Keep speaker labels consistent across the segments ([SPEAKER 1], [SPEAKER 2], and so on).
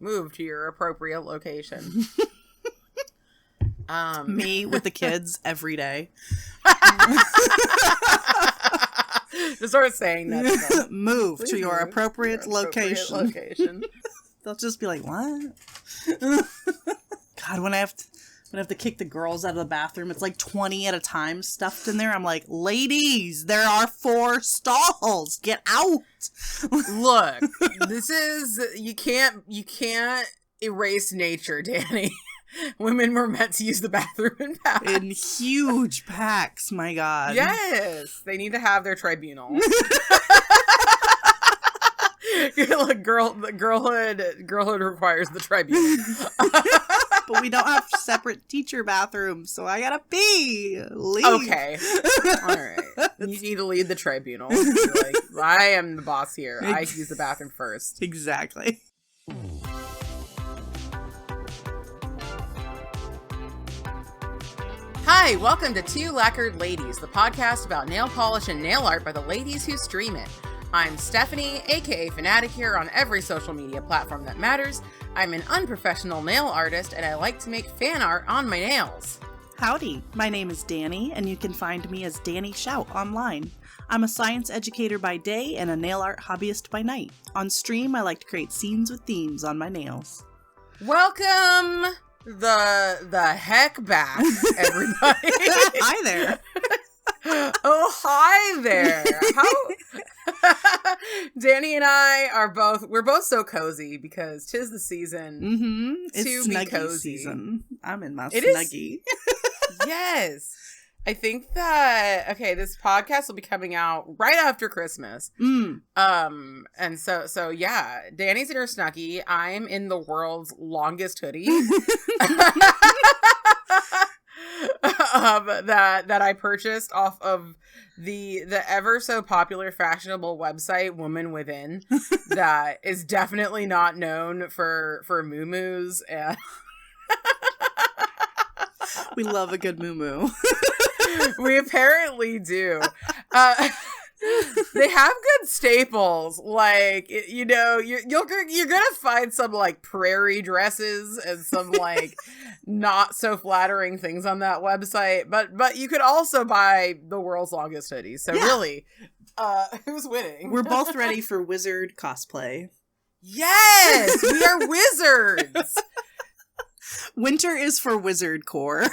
[SPEAKER 1] Move to your appropriate location.
[SPEAKER 2] Me with the kids every day.
[SPEAKER 1] Just start saying that.
[SPEAKER 2] Move to your appropriate location. They'll just be like, what? God, when I have to kick the girls out of the bathroom, it's like 20 at a time stuffed in there. I'm like, ladies, there are 4 stalls. Get out.
[SPEAKER 1] Look, you can't erase nature, Danny. Women were meant to use the bathroom in packs.
[SPEAKER 2] In huge packs, my God.
[SPEAKER 1] Yes, they need to have their tribunal. Look, girlhood requires the tribunal.
[SPEAKER 2] But we don't have separate teacher bathrooms, so I gotta pee. Leave.
[SPEAKER 1] Okay. All right. You need to lead the tribunal. Like, I am the boss here. I use the bathroom first.
[SPEAKER 2] Exactly.
[SPEAKER 1] Hi, welcome to Two Lacquered Ladies, the podcast about nail polish and nail art by the ladies who stream it. I'm Stephanie, aka Fanatic here on every social media platform that matters. I'm an unprofessional nail artist, and I like to make fan art on my nails.
[SPEAKER 2] Howdy, my name is Danny, and you can find me as Danny Shout online. I'm a science educator by day and a nail art hobbyist by night. On stream, I like to create scenes with themes on my nails.
[SPEAKER 1] Welcome the heck back, everybody.
[SPEAKER 2] Hi there.
[SPEAKER 1] Oh, hi there. Danny and I we're both so cozy because 'tis the season
[SPEAKER 2] to
[SPEAKER 1] it's
[SPEAKER 2] be
[SPEAKER 1] snuggie
[SPEAKER 2] cozy. Season. I'm in my
[SPEAKER 1] it
[SPEAKER 2] snuggie.
[SPEAKER 1] Yes. I think that, this podcast will be coming out right after Christmas. And so yeah, Danny's in her snuggie. I'm in the world's longest hoodie. That I purchased off of the ever so popular fashionable website Woman Within that is definitely not known for muumuus and
[SPEAKER 2] we love a good muumu.
[SPEAKER 1] We apparently do. They have good staples, like, you know, you're gonna find some like prairie dresses and some like not so flattering things on that website, but you could also buy the world's longest hoodies. So really, who's winning?
[SPEAKER 2] We're both ready for wizard cosplay.
[SPEAKER 1] Yes, we are wizards.
[SPEAKER 2] Winter is for wizard core.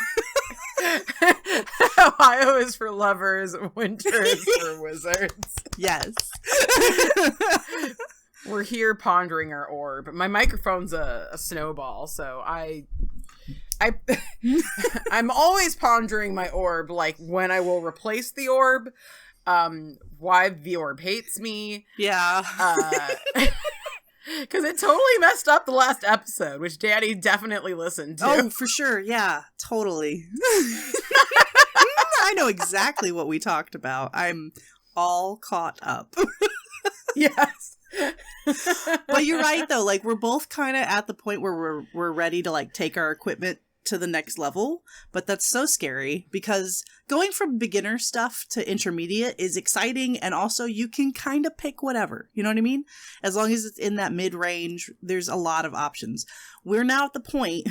[SPEAKER 1] Ohio is for lovers, winter is for wizards.
[SPEAKER 2] Yes.
[SPEAKER 1] We're here pondering our orb. My microphone's a snowball, so I'm always pondering my orb, like when I will replace the orb, why the orb hates me.
[SPEAKER 2] Yeah.
[SPEAKER 1] Because it totally messed up the last episode, which Danny definitely listened to.
[SPEAKER 2] Oh, for sure. Yeah, totally. I know exactly what we talked about. I'm all caught up.
[SPEAKER 1] Yes.
[SPEAKER 2] But you're right, though. Like, we're both kind of at the point where we're ready to, like, take our equipment to the next level. But that's so scary because going from beginner stuff to intermediate is exciting, and also you can kind of pick whatever. You know what I mean? As long as it's in that mid-range, there's a lot of options. We're now at the point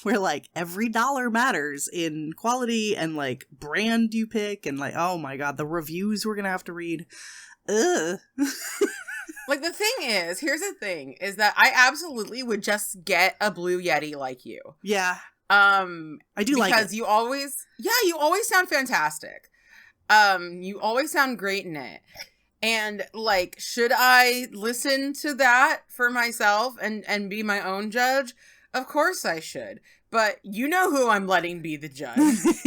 [SPEAKER 2] where, like, every dollar matters in quality and, like, brand you pick, and, like, oh my god, the reviews we're gonna have to read. Ugh.
[SPEAKER 1] Like, the thing is, here's the thing, is that I absolutely would just get a Blue Yeti like you.
[SPEAKER 2] Yeah. I do like it.
[SPEAKER 1] Because you always sound fantastic. You always sound great in it. And, like, should I listen to that for myself and be my own judge? Of course I should. But you know who I'm letting be the judge.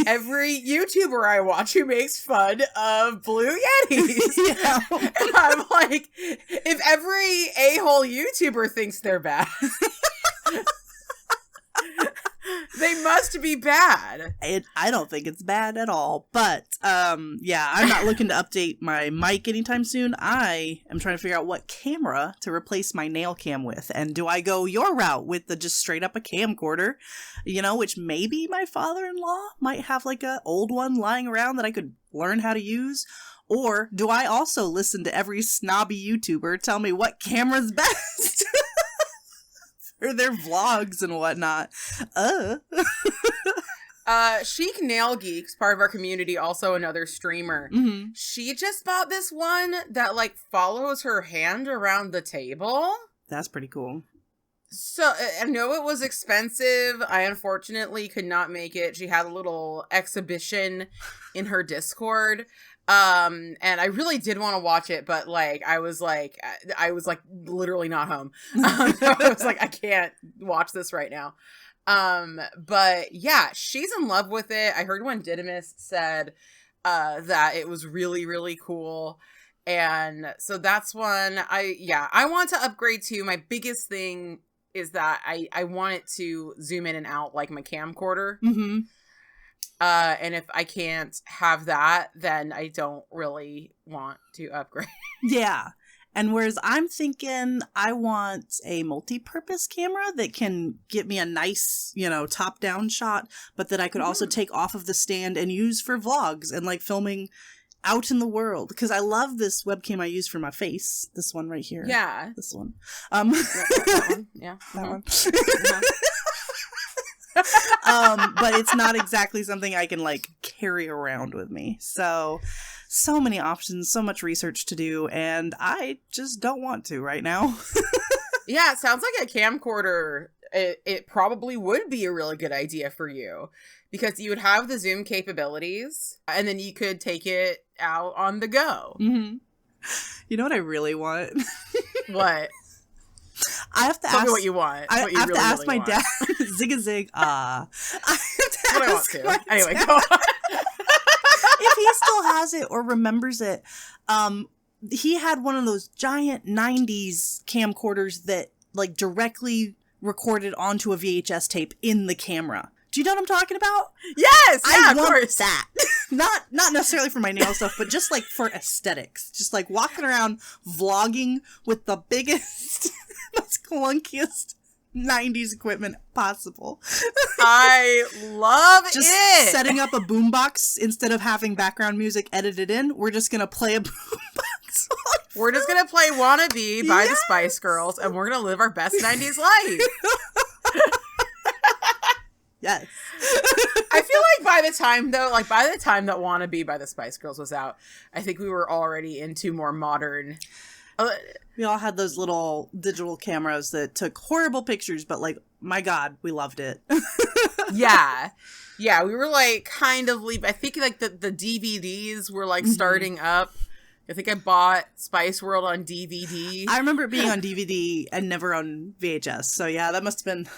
[SPEAKER 1] Every YouTuber I watch who makes fun of Blue Yetis. Yeah. And I'm like, if every a-hole YouTuber thinks they're bad, they must be bad.
[SPEAKER 2] I don't think it's bad at all. But, yeah, I'm not looking to update my mic anytime soon. I am trying to figure out what camera to replace my nail cam with. And do I go your route with the just straight up a camcorder? You know, which maybe my father-in-law might have like a old one lying around that I could learn how to use. Or do I also listen to every snobby YouTuber tell me what camera's best? or their vlogs and whatnot.
[SPEAKER 1] Chic Nail Geeks, part of our community, also another streamer.
[SPEAKER 2] Mm-hmm.
[SPEAKER 1] She just bought this one that like follows her hand around the table.
[SPEAKER 2] That's pretty cool.
[SPEAKER 1] So I know it was expensive. I unfortunately could not make it. She had a little exhibition in her Discord. And I really did want to watch it, but like I was like literally not home. I was like, I can't watch this right now. But yeah, she's in love with it. I heard when Didymus said that it was really, really cool. And so that's one I want to upgrade to. My biggest thing is that I want it to zoom in and out like my camcorder.
[SPEAKER 2] Mm-hmm.
[SPEAKER 1] And if I can't have that, then I don't really want to upgrade.
[SPEAKER 2] Yeah. And whereas I'm thinking I want a multi-purpose camera that can get me a nice, top-down shot, but that I could also take off of the stand and use for vlogs and like filming out in the world. Because I love this webcam I use for my face. This one right here.
[SPEAKER 1] Yeah.
[SPEAKER 2] This one.
[SPEAKER 1] That one. Yeah.
[SPEAKER 2] That one.
[SPEAKER 1] Uh-huh.
[SPEAKER 2] But it's not exactly something I can like carry around with me. So many options, so much research to do, and I just don't want to right now.
[SPEAKER 1] Yeah, it sounds like a camcorder. It probably would be a really good idea for you because you would have the zoom capabilities and then you could take it out on the go.
[SPEAKER 2] Mm-hmm. You know what I really want?
[SPEAKER 1] What?
[SPEAKER 2] I have to
[SPEAKER 1] Tell
[SPEAKER 2] ask
[SPEAKER 1] me what you want.
[SPEAKER 2] I
[SPEAKER 1] what you
[SPEAKER 2] have
[SPEAKER 1] really,
[SPEAKER 2] to ask
[SPEAKER 1] really
[SPEAKER 2] my
[SPEAKER 1] want.
[SPEAKER 2] dad. Zig a zig. I have to
[SPEAKER 1] What I want
[SPEAKER 2] ask
[SPEAKER 1] to.
[SPEAKER 2] my
[SPEAKER 1] Anyway,
[SPEAKER 2] dad
[SPEAKER 1] go on.
[SPEAKER 2] if he still has it or remembers it. He had one of those giant 90s camcorders that like directly recorded onto a VHS tape in the camera. Do you know what I'm talking about?
[SPEAKER 1] Yes, yeah,
[SPEAKER 2] I
[SPEAKER 1] of
[SPEAKER 2] want
[SPEAKER 1] course.
[SPEAKER 2] that. Not necessarily for my nail stuff, but just like for aesthetics. Just like walking around vlogging with the biggest, most clunkiest 90s equipment possible.
[SPEAKER 1] I love
[SPEAKER 2] Just
[SPEAKER 1] it.
[SPEAKER 2] setting up a boombox instead of having background music edited in. We're just gonna play a boombox.
[SPEAKER 1] We're just gonna play "Wannabe" by the
[SPEAKER 2] Yes.
[SPEAKER 1] Spice Girls, and we're gonna live our best '90s life.
[SPEAKER 2] Yes.
[SPEAKER 1] I feel like by the time that "Wannabe" by the Spice Girls was out, I think we were already into more modern.
[SPEAKER 2] We all had those little digital cameras that took horrible pictures, but like, my God, we loved it.
[SPEAKER 1] Yeah, we were like kind of I think like the DVDs were like starting up. I think I bought Spice World on DVD.
[SPEAKER 2] I remember it being on DVD and never on VHS. So yeah, that must have been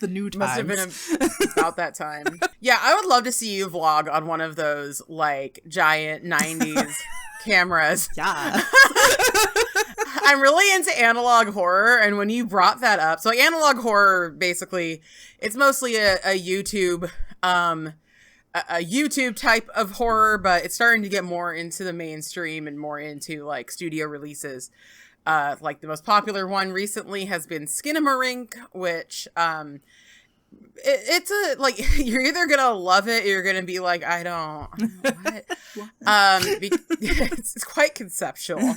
[SPEAKER 2] the new times.
[SPEAKER 1] Must have been about that time. Yeah, I would love to see you vlog on one of those like giant 90s cameras.
[SPEAKER 2] Yeah.
[SPEAKER 1] I'm really into analog horror, and when you brought that up, so analog horror, basically, it's mostly a YouTube, a YouTube type of horror, but it's starting to get more into the mainstream and more into like studio releases. Like the most popular one recently has been Skinamarink, which it's a like you're either gonna love it or you're gonna be like, I don't what? It's quite conceptual.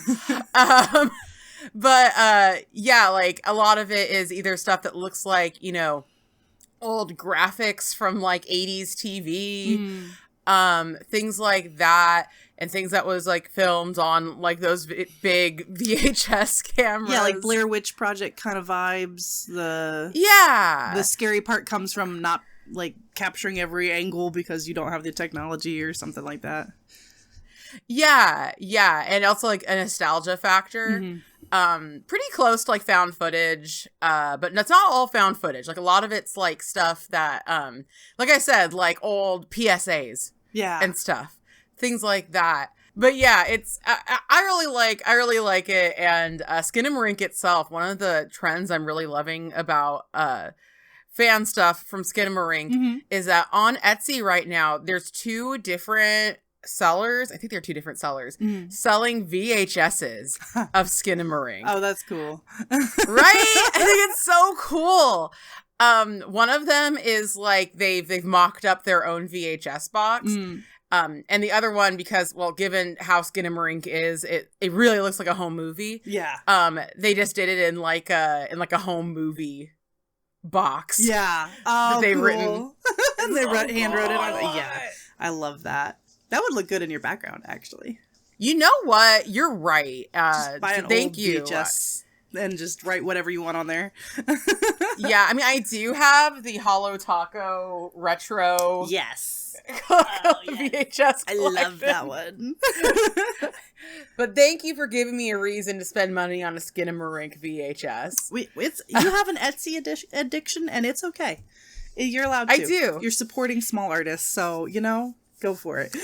[SPEAKER 1] But yeah, like a lot of it is either stuff that looks like, old graphics from like 80s TV, things like that, and things that was like filmed on like those big VHS cameras.
[SPEAKER 2] Yeah, like Blair Witch Project kind of vibes. The scary part comes from not like capturing every angle because you don't have the technology or something like that. Yeah,
[SPEAKER 1] and also like a nostalgia factor. Pretty close to like found footage, but it's not all found footage. Like a lot of it's like stuff that, like I said, like old PSAs, and stuff, things like that. But yeah, it's I really like it, and Skinamarink itself. One of the trends I'm really loving about fan stuff from Skinamarink is that on Etsy right now, there's two different sellers. I think there are two different sellers selling VHSs of Skinamarink.
[SPEAKER 2] Oh, that's cool.
[SPEAKER 1] Right? I think it's so cool. One of them is like they've mocked up their own VHS box, And the other one, because, well, given how Skinamarink is, it really looks like a home movie.
[SPEAKER 2] Yeah.
[SPEAKER 1] They just did it in like a home movie box.
[SPEAKER 2] Yeah. Oh,
[SPEAKER 1] they've
[SPEAKER 2] cool.
[SPEAKER 1] written.
[SPEAKER 2] And they hand wrote it on. Yeah. I love that. That would look good in your background, actually.
[SPEAKER 1] You know what? You're right.
[SPEAKER 2] Just buy an
[SPEAKER 1] thank
[SPEAKER 2] old
[SPEAKER 1] you.
[SPEAKER 2] VHS and just write whatever you want on there.
[SPEAKER 1] Yeah, I mean, I do have the Hollow Taco retro.
[SPEAKER 2] Yes.
[SPEAKER 1] VHS collection.
[SPEAKER 2] I love that one.
[SPEAKER 1] But thank you for giving me a reason to spend money on a Skinamarink VHS.
[SPEAKER 2] You have an Etsy addiction, and it's okay. You're allowed to.
[SPEAKER 1] I do.
[SPEAKER 2] You're supporting small artists, so, go for it.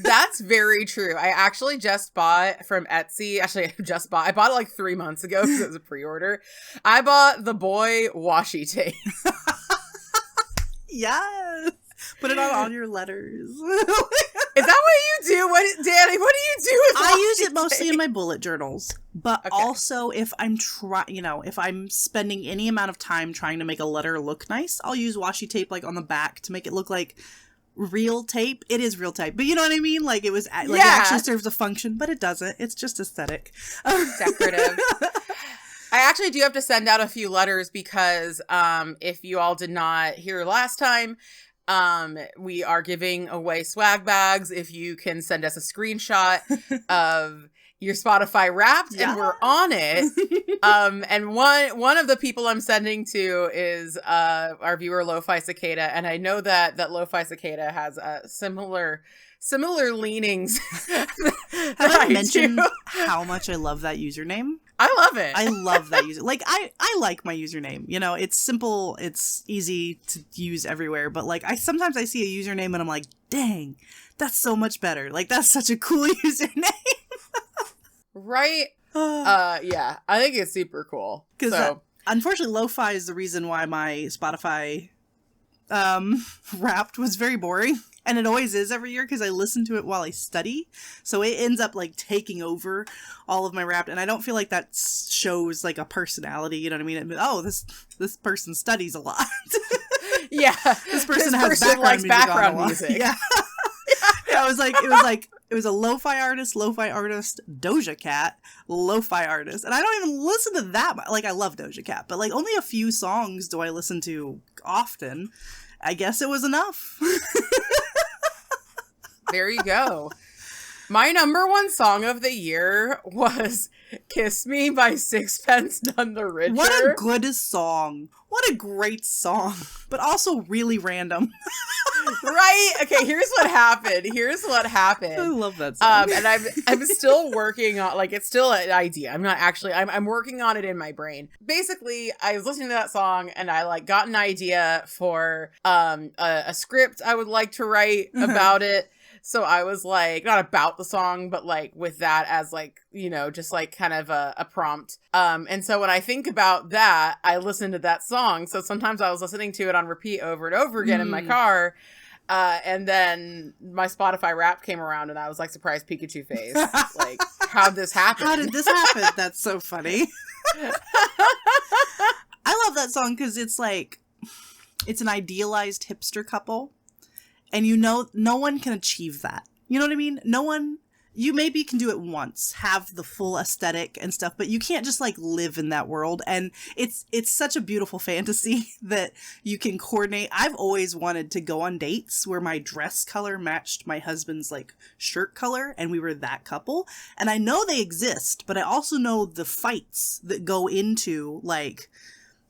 [SPEAKER 1] That's very true. I actually just bought from Etsy. Actually, I bought it like 3 months ago because it was a pre-order. I bought the boy washi tape.
[SPEAKER 2] Yes. Put it on all your letters.
[SPEAKER 1] Is that what you do? Danny, what do you do with
[SPEAKER 2] I use
[SPEAKER 1] washi
[SPEAKER 2] it mostly
[SPEAKER 1] tape?
[SPEAKER 2] in my bullet journals, but also if I'm if I'm spending any amount of time trying to make a letter look nice, I'll use washi tape like on the back to make it look like real tape. It is real tape, but you know what I mean? Like it actually serves a function, but it doesn't. It's just aesthetic.
[SPEAKER 1] Decorative. I actually do have to send out a few letters because if you all did not hear last time, we are giving away swag bags if you can send us a screenshot of your Spotify Wrapped, and we're on it. And one of the people I'm sending to is our viewer Lo-Fi Cicada, and I know that Lo-Fi Cicada has similar leanings.
[SPEAKER 2] Have I mentioned how much I love that username?
[SPEAKER 1] I love it.
[SPEAKER 2] I love that user. Like I like my username. It's simple, it's easy to use everywhere, but like sometimes I see a username and I'm like, dang, that's so much better. Like that's such a cool username.
[SPEAKER 1] Right? Yeah, I think it's super cool.
[SPEAKER 2] Because unfortunately, lo-fi is the reason why my Spotify Wrapped was very boring. And it always is every year because I listen to it while I study. So it ends up like taking over all of my Wrapped. And I don't feel like that shows like a personality. You know what I mean? Oh, this person studies a lot.
[SPEAKER 1] Yeah.
[SPEAKER 2] This person likes background music. Yeah. Yeah, it was a lo-fi artist, Doja Cat, lo-fi artist. And I don't even listen to that much. Like, I love Doja Cat, but like only a few songs do I listen to often. I guess it was enough.
[SPEAKER 1] There you go. My number one song of the year was Kiss Me by Sixpence None the Richer.
[SPEAKER 2] What a good song. What a great song. But also really random.
[SPEAKER 1] Right? Okay, here's what happened.
[SPEAKER 2] I love that song.
[SPEAKER 1] And I'm still working on, like, it's still an idea. I'm not actually, I'm working on it in my brain. Basically, I was listening to that song and I like got an idea for a script I would like to write about it. So I was like, not about the song, but like with that as like, just like kind of a prompt. And so when I think about that, I listen to that song. So sometimes I was listening to it on repeat over and over again in my car. And then my Spotify Wrapped came around and I was like, surprise Pikachu face. Like, how'd this happen?
[SPEAKER 2] How did this happen? That's so funny. I love that song because it's like, it's an idealized hipster couple. And no one can achieve that. You know what I mean? No one, you maybe can do it once, have the full aesthetic and stuff, but you can't just like live in that world. And it's such a beautiful fantasy that you can coordinate. I've always wanted to go on dates where my dress color matched my husband's like shirt color and we were that couple. And I know they exist, but I also know the fights that go into like,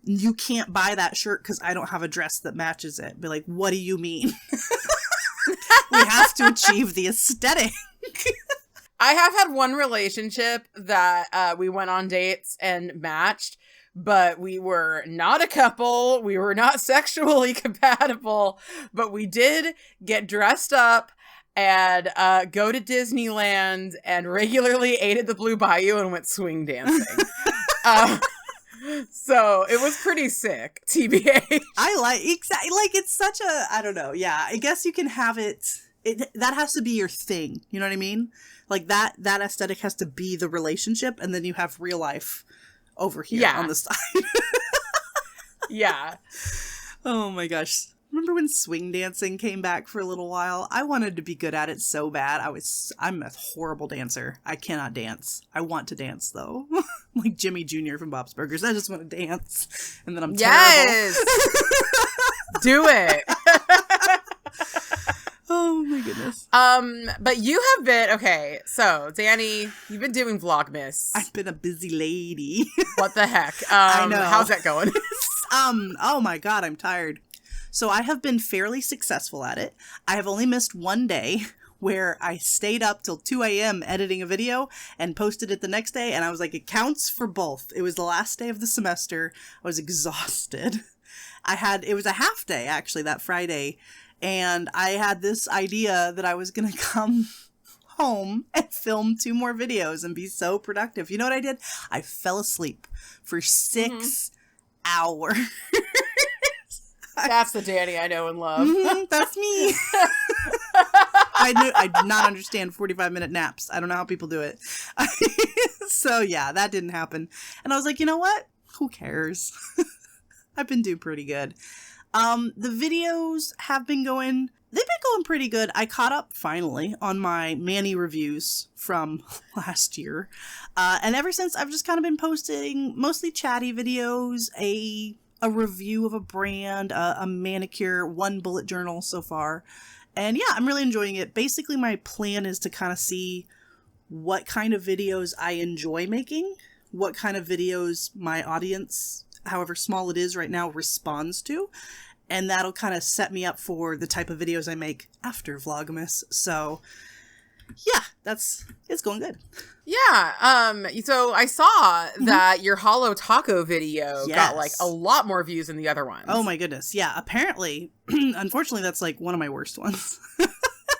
[SPEAKER 2] you can't buy that shirt because I don't have a dress that matches it. Be like, what do you mean? We have to achieve the aesthetic.
[SPEAKER 1] I have had one relationship that we went on dates and matched, but we were not a couple. We were not sexually compatible, but we did get dressed up and go to Disneyland and regularly ate at the Blue Bayou and went swing dancing. So it was pretty sick, TBH.
[SPEAKER 2] It's such a, I don't know. Yeah, I guess you can have it. That has to be your thing. You know what I mean? Like that aesthetic has to be the relationship, and then you have real life over here on the side.
[SPEAKER 1] Yeah.
[SPEAKER 2] Oh my gosh. Remember when swing dancing came back for a little while? I wanted to be good at it so bad. I'm a horrible dancer. I cannot dance. I want to dance though. Like Jimmy Jr. from Bob's Burgers. I just want to dance. And then I'm terrible.
[SPEAKER 1] Do it.
[SPEAKER 2] Oh my goodness.
[SPEAKER 1] But you have been, okay, so Danny, you've been doing Vlogmas.
[SPEAKER 2] I've been a busy lady.
[SPEAKER 1] What the heck?
[SPEAKER 2] I know.
[SPEAKER 1] How's that going?
[SPEAKER 2] Oh my God, I'm tired. So I have been fairly successful at it. I have only missed one day where I stayed up till 2 a.m. editing a video and posted it the next day. And I was like, it counts for both. It was the last day of the semester. I was exhausted. It was a half day actually that Friday. And I had this idea that I was going to come home and film 2 more videos and be so productive. You know what I did? I fell asleep for 6 hours.
[SPEAKER 1] That's the Danny I know and love.
[SPEAKER 2] That's me. I did not understand 45-minute naps. I don't know how people do it. So yeah, that didn't happen. And I was like, you know what? Who cares? I've been doing pretty good. The videos have been going, they've been going pretty good. I caught up finally on my Manny reviews from last year. And ever since, I've just kind of been posting mostly chatty videos, a review of a brand, a manicure, 1 bullet journal so far. And yeah, I'm really enjoying it. Basically, my plan is to kind of see what kind of videos I enjoy making, what kind of videos my audience, however small it is right now, responds to. And that'll kind of set me up for the type of videos I make after Vlogmas. So yeah, it's going good.
[SPEAKER 1] Yeah. So I saw that your Hollow Taco video got like a lot more views than the other ones.
[SPEAKER 2] Oh my goodness. Yeah. Apparently, unfortunately, that's like one of my worst ones.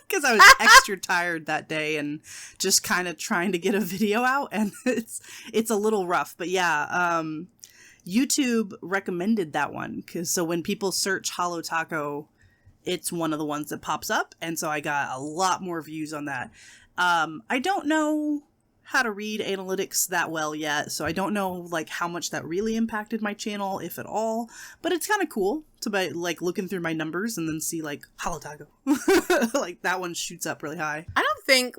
[SPEAKER 2] Because I was extra tired that day and just kind of trying to get a video out, and it's a little rough. But yeah, YouTube recommended that one so when people search Hollow Taco, it's one of the ones that pops up, and so I got a lot more views on that. I don't know how to read analytics that well yet, so I don't know like how much that really impacted my channel, if at all, but it's kind of cool to be like looking through my numbers and then see like Hollow Taco. Like that one shoots up really high.
[SPEAKER 1] I don't think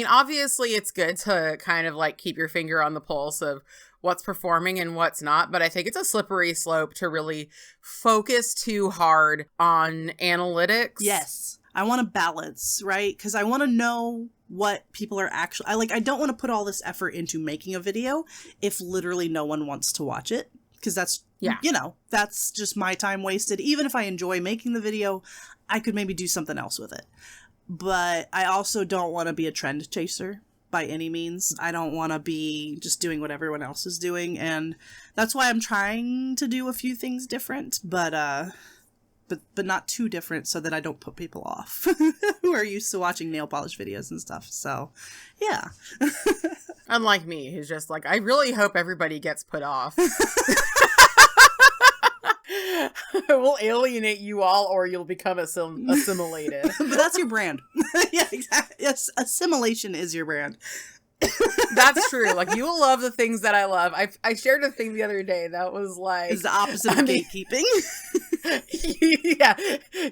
[SPEAKER 1] obviously it's good to kind of like keep your finger on the pulse of what's performing and what's not, but I think it's a slippery slope to really focus too hard on analytics.
[SPEAKER 2] Yes. I want to balance, right? Because I want to know what people are actually... I don't want to put all this effort into making a video if literally no one wants to watch it. Because that's, that's just my time wasted. Even if I enjoy making the video, I could maybe do something else with it. But I also don't want to be a trend chaser by any means. I don't want to be just doing what everyone else is doing. And that's why I'm trying to do a few things different. But not too different so that I don't put people off who are used to watching nail polish videos and stuff. So, yeah.
[SPEAKER 1] Unlike me, who's just like, I really hope everybody gets put off. We'll alienate you all, or you'll become assimilated.
[SPEAKER 2] But that's your brand. Yeah, exactly. Yes, assimilation is your brand.
[SPEAKER 1] That's true. Like, you will love the things that I love. I shared a thing the other day that was like...
[SPEAKER 2] It's the opposite of gatekeeping.
[SPEAKER 1] Yeah.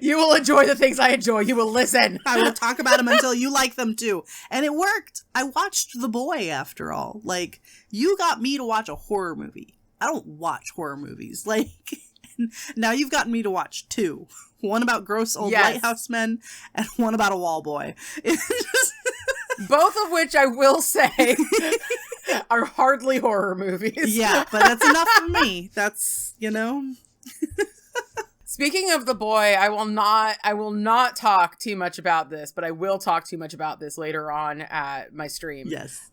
[SPEAKER 1] You will enjoy the things I enjoy. You will listen.
[SPEAKER 2] I will talk about them until you like them too. And it worked. I watched The Boy after all. Like, you got me to watch a horror movie. I don't watch horror movies. Like, now you've gotten me to watch 2. One about gross old lighthouse men and one about a wall boy.
[SPEAKER 1] Both of which I will say are hardly horror movies.
[SPEAKER 2] Yeah, but that's enough for me. That's,
[SPEAKER 1] Speaking of The Boy, I will not talk too much about this, but I will talk too much about this later on at my stream.
[SPEAKER 2] Yes.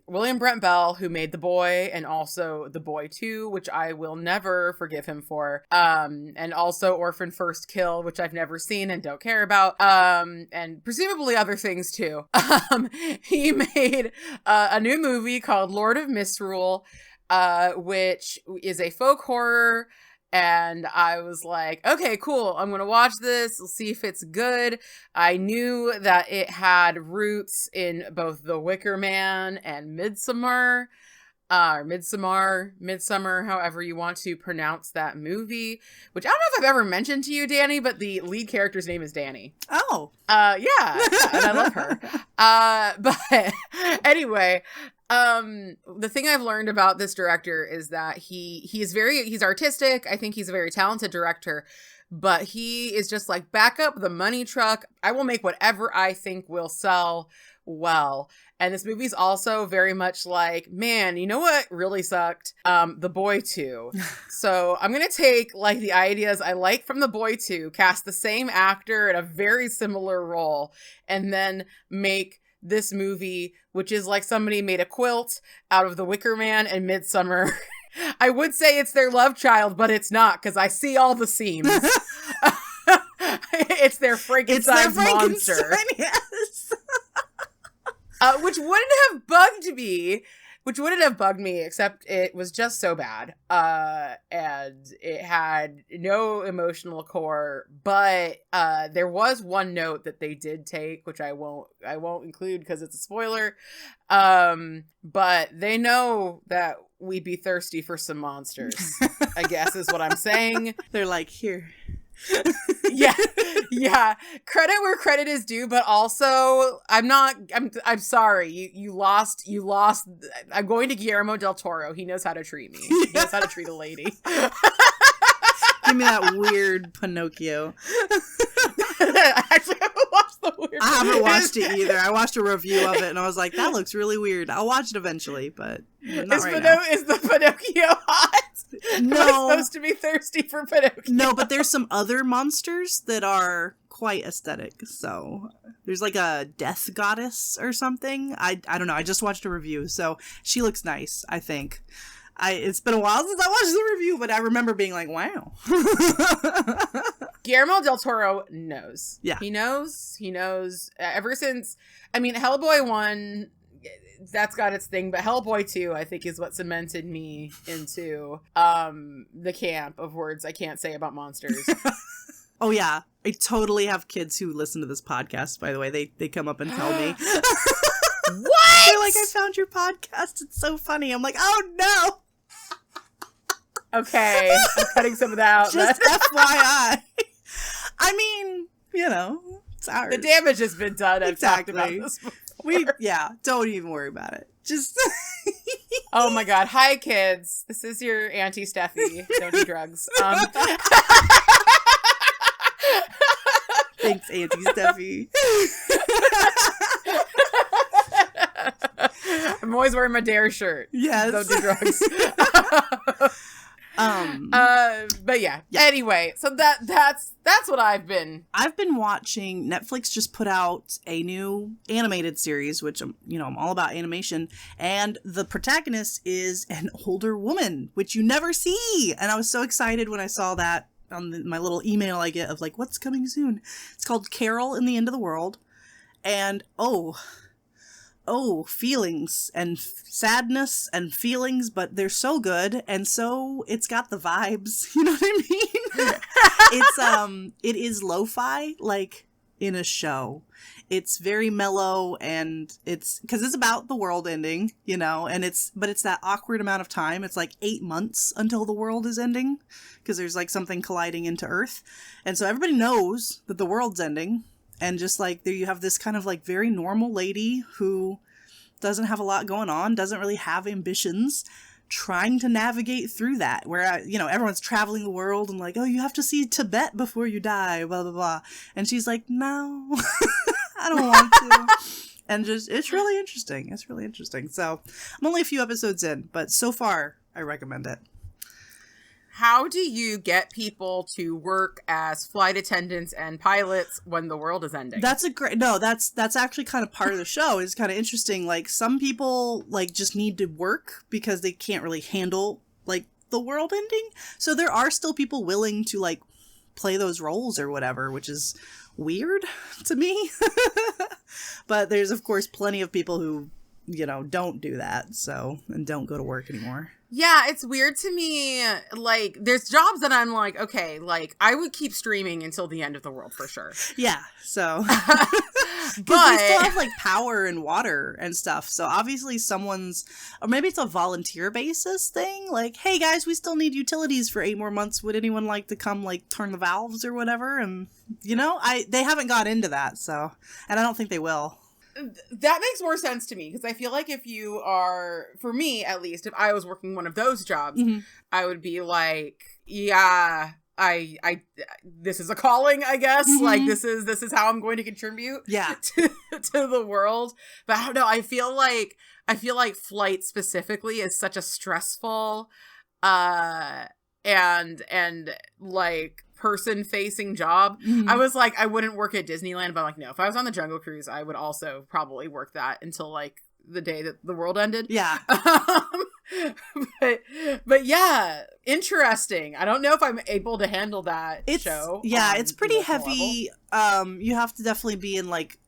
[SPEAKER 1] William Brent Bell, who made The Boy and also The Boy 2, which I will never forgive him for. And also Orphan First Kill, which I've never seen and don't care about. And presumably other things too. He made a new movie called Lord of Misrule, which is a folk horror. And I was like, okay, cool. I'm going to watch this. We'll see if it's good. I knew that it had roots in both The Wicker Man and Midsommar. Midsummer, however you want to pronounce that movie, which I don't know if I've ever mentioned to you, Danny, but the lead character's name is Danny.
[SPEAKER 2] Oh.
[SPEAKER 1] Yeah, and I love her. But anyway, the thing I've learned about this director is that he's artistic. I think he's a very talented director, but he is just like, back up the money truck. I will make whatever I think will sell well. And this movie's also very much like, man, you know what really sucked? The Boy 2. So I'm going to take like the ideas I like from The Boy 2, cast the same actor in a very similar role, and then make this movie, which is like somebody made a quilt out of The Wicker Man and Midsummer. I would say it's their love child, but it's not, because I see all the seams. It's their Frankenstein's monster.
[SPEAKER 2] Yes.
[SPEAKER 1] Which wouldn't have bugged me, except it was just so bad. And it had no emotional core, but there was one note that they did take, which I won't include because it's a spoiler. But they know that we'd be thirsty for some monsters, I guess is what I'm saying.
[SPEAKER 2] They're like, here.
[SPEAKER 1] yeah, credit where credit is due, but also I'm sorry, you lost. I'm going to Guillermo del Toro. He knows how to treat me. He knows how to treat a lady.
[SPEAKER 2] Give me that weird Pinocchio.
[SPEAKER 1] I actually haven't watched the weird.
[SPEAKER 2] I haven't watched it either. I watched a review of it and I was like, that looks really weird. I'll watch it eventually, but not right now.
[SPEAKER 1] Is the Pinocchio hot?
[SPEAKER 2] No.
[SPEAKER 1] Am I supposed to be thirsty for Pinocchio?
[SPEAKER 2] No, but there's some other monsters that are quite aesthetic. So there's like a death goddess or something. I don't know. I just watched a review, so she looks nice, I think. It's been a while since I watched the review, but I remember being like, wow.
[SPEAKER 1] Guillermo del Toro knows.
[SPEAKER 2] Yeah.
[SPEAKER 1] He knows. Ever since, I mean, Hellboy 1, that's got its thing, but Hellboy 2, I think, is what cemented me into the camp of words I can't say about monsters.
[SPEAKER 2] Oh, yeah. I totally have kids who listen to this podcast, by the way. They come up and tell me.
[SPEAKER 1] What?
[SPEAKER 2] They're like, I found your podcast. It's so funny. I'm like, oh, no.
[SPEAKER 1] Okay, I'm cutting some of that out.
[SPEAKER 2] Just FYI. I mean, it's ours.
[SPEAKER 1] The damage has been done. I've talked about this before.
[SPEAKER 2] Don't even worry about it. Just.
[SPEAKER 1] Oh my God. Hi, kids. This is your Auntie Steffi. Don't do drugs.
[SPEAKER 2] Thanks, Auntie Steffi.
[SPEAKER 1] I'm always wearing my Dare shirt.
[SPEAKER 2] Yes.
[SPEAKER 1] Don't do drugs. But yeah. Anyway, so that's what I've been
[SPEAKER 2] watching. Netflix just put out a new animated series, which I'm all about animation, and the protagonist is an older woman, which you never see. And I was so excited when I saw that on my little email I get of like, what's coming soon. It's called Carol in the End of the World. And feelings and sadness and feelings, but they're so good, and so it's got the vibes. You know what I mean? It is lo-fi, like in a show. It's very mellow, and it's because it's about the world ending, and it's that awkward amount of time. It's like 8 months until the world is ending, because there's like something colliding into Earth, and so everybody knows that the world's ending. And just like there you have this kind of like very normal lady who doesn't have a lot going on, doesn't really have ambitions, trying to navigate through that, where everyone's traveling the world and like, oh, you have to see Tibet before you die, blah blah blah, and she's like, no. I don't want to. And just it's really interesting. So I'm only a few episodes in, but so far I recommend it.
[SPEAKER 1] How do you get people to work as flight attendants and pilots when the world is ending?
[SPEAKER 2] That's actually kind of part of the show. It's kind of interesting. Like, some people like just need to work because they can't really handle like the world ending. So there are still people willing to like play those roles or whatever, which is weird to me. But there's of course plenty of people who don't do that, and don't go to work anymore.
[SPEAKER 1] Yeah, it's weird to me. Like, there's jobs that I'm like, okay, like, I would keep streaming until the end of the world for sure.
[SPEAKER 2] Yeah, so.
[SPEAKER 1] But
[SPEAKER 2] they still have, like, power and water and stuff. So obviously someone's, or maybe it's a volunteer basis thing. Like, hey guys, we still need utilities for 8 more months. Would anyone like to come, like, turn the valves or whatever? And, you know, they haven't got into that, so. And I don't think they will.
[SPEAKER 1] that makes more sense to me, because I feel like if you are, for me at least, if I was working one of those jobs, I would be like, yeah, I this is a calling, I guess. Like, this is how I'm going to contribute to the world. But I don't know, I feel like flight specifically is such a stressful and like person facing job. I was like, I wouldn't work at Disneyland, but I'm like, no, if I was on the Jungle Cruise, I would also probably work that until like the day that the world ended.
[SPEAKER 2] Yeah.
[SPEAKER 1] But yeah, interesting. I don't know if I'm able to handle that show.
[SPEAKER 2] Yeah, it's pretty heavy. You have to definitely be in like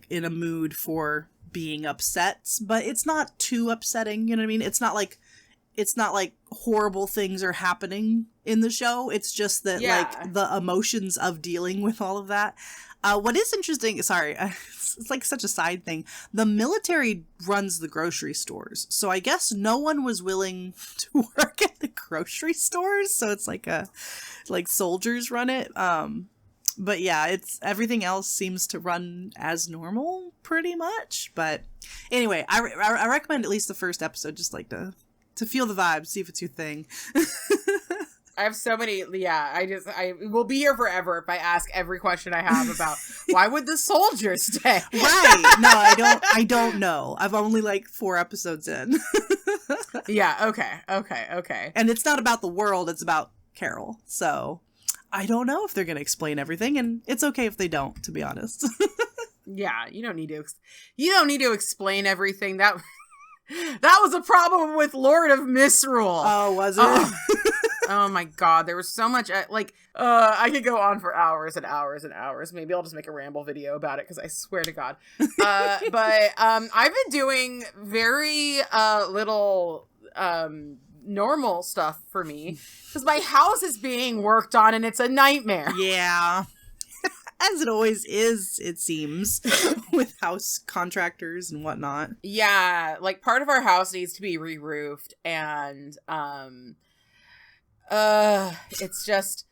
[SPEAKER 2] in a mood for being upset, but it's not too upsetting, you know what I mean? It's not like horrible things are happening in the show. It's just that like the emotions of dealing with all of that. What is interesting, sorry, it's like such a side thing. The military runs the grocery stores. So I guess no one was willing to work at the grocery stores. So it's like soldiers run it. But yeah, it's everything else seems to run as normal pretty much. But anyway, I recommend at least the first episode, just like to feel the vibe, see if it's your thing.
[SPEAKER 1] I have so many, I will be here forever if I ask every question I have about why would the soldiers stay?
[SPEAKER 2] Right. No, I don't know. I've only like 4 episodes in.
[SPEAKER 1] Yeah, okay.
[SPEAKER 2] And it's not about the world, it's about Carol. So I don't know if they're going to explain everything, and it's okay if they don't, to be honest.
[SPEAKER 1] Yeah, you don't need to explain everything. That was a problem with Lord of Misrule.
[SPEAKER 2] Oh, was it?
[SPEAKER 1] Oh my god, there was so much, I could go on for hours and hours and hours. Maybe I'll just make a ramble video about it, because I swear to god. But I've been doing very little normal stuff for me, because my house is being worked on and it's a nightmare.
[SPEAKER 2] Yeah. As it always is, it seems, with house contractors and whatnot.
[SPEAKER 1] Yeah, like part of our house needs to be re-roofed, and it's just,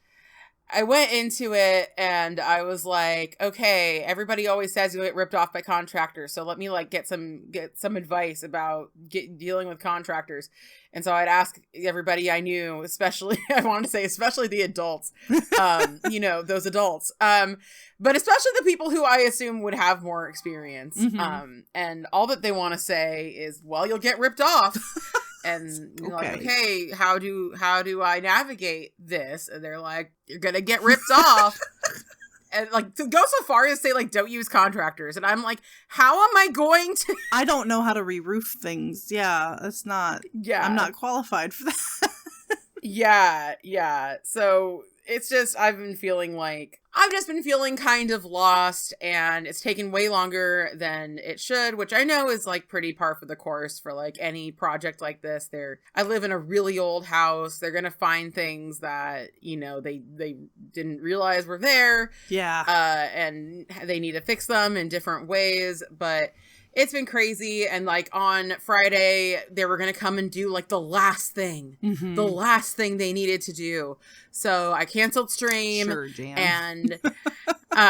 [SPEAKER 1] I went into it and I was like, okay, everybody always says you get ripped off by contractors, so let me like get some advice about dealing with contractors. And so I'd ask everybody I knew, especially the adults, those adults, but especially the people who I assume would have more experience. And all that they want to say is, well, you'll get ripped off. And you're like, okay, how do I navigate this? And they're like, you're gonna get ripped off. And like, to go so far as to say like, don't use contractors. And I'm like, how am I going to?
[SPEAKER 2] I don't know how to re-roof things. Yeah, that's not. Yeah, I'm not qualified for that.
[SPEAKER 1] Yeah. So it's just, I've just been feeling kind of lost, and it's taken way longer than it should, which I know is like pretty par for the course for like any project like this. I live in a really old house. They're going to find things that, they didn't realize were there.
[SPEAKER 2] Yeah.
[SPEAKER 1] And they need to fix them in different ways, but it's been crazy. And like on Friday, they were going to come and do like the last thing they needed to do. So I canceled stream.
[SPEAKER 2] Sure, Jan.
[SPEAKER 1] And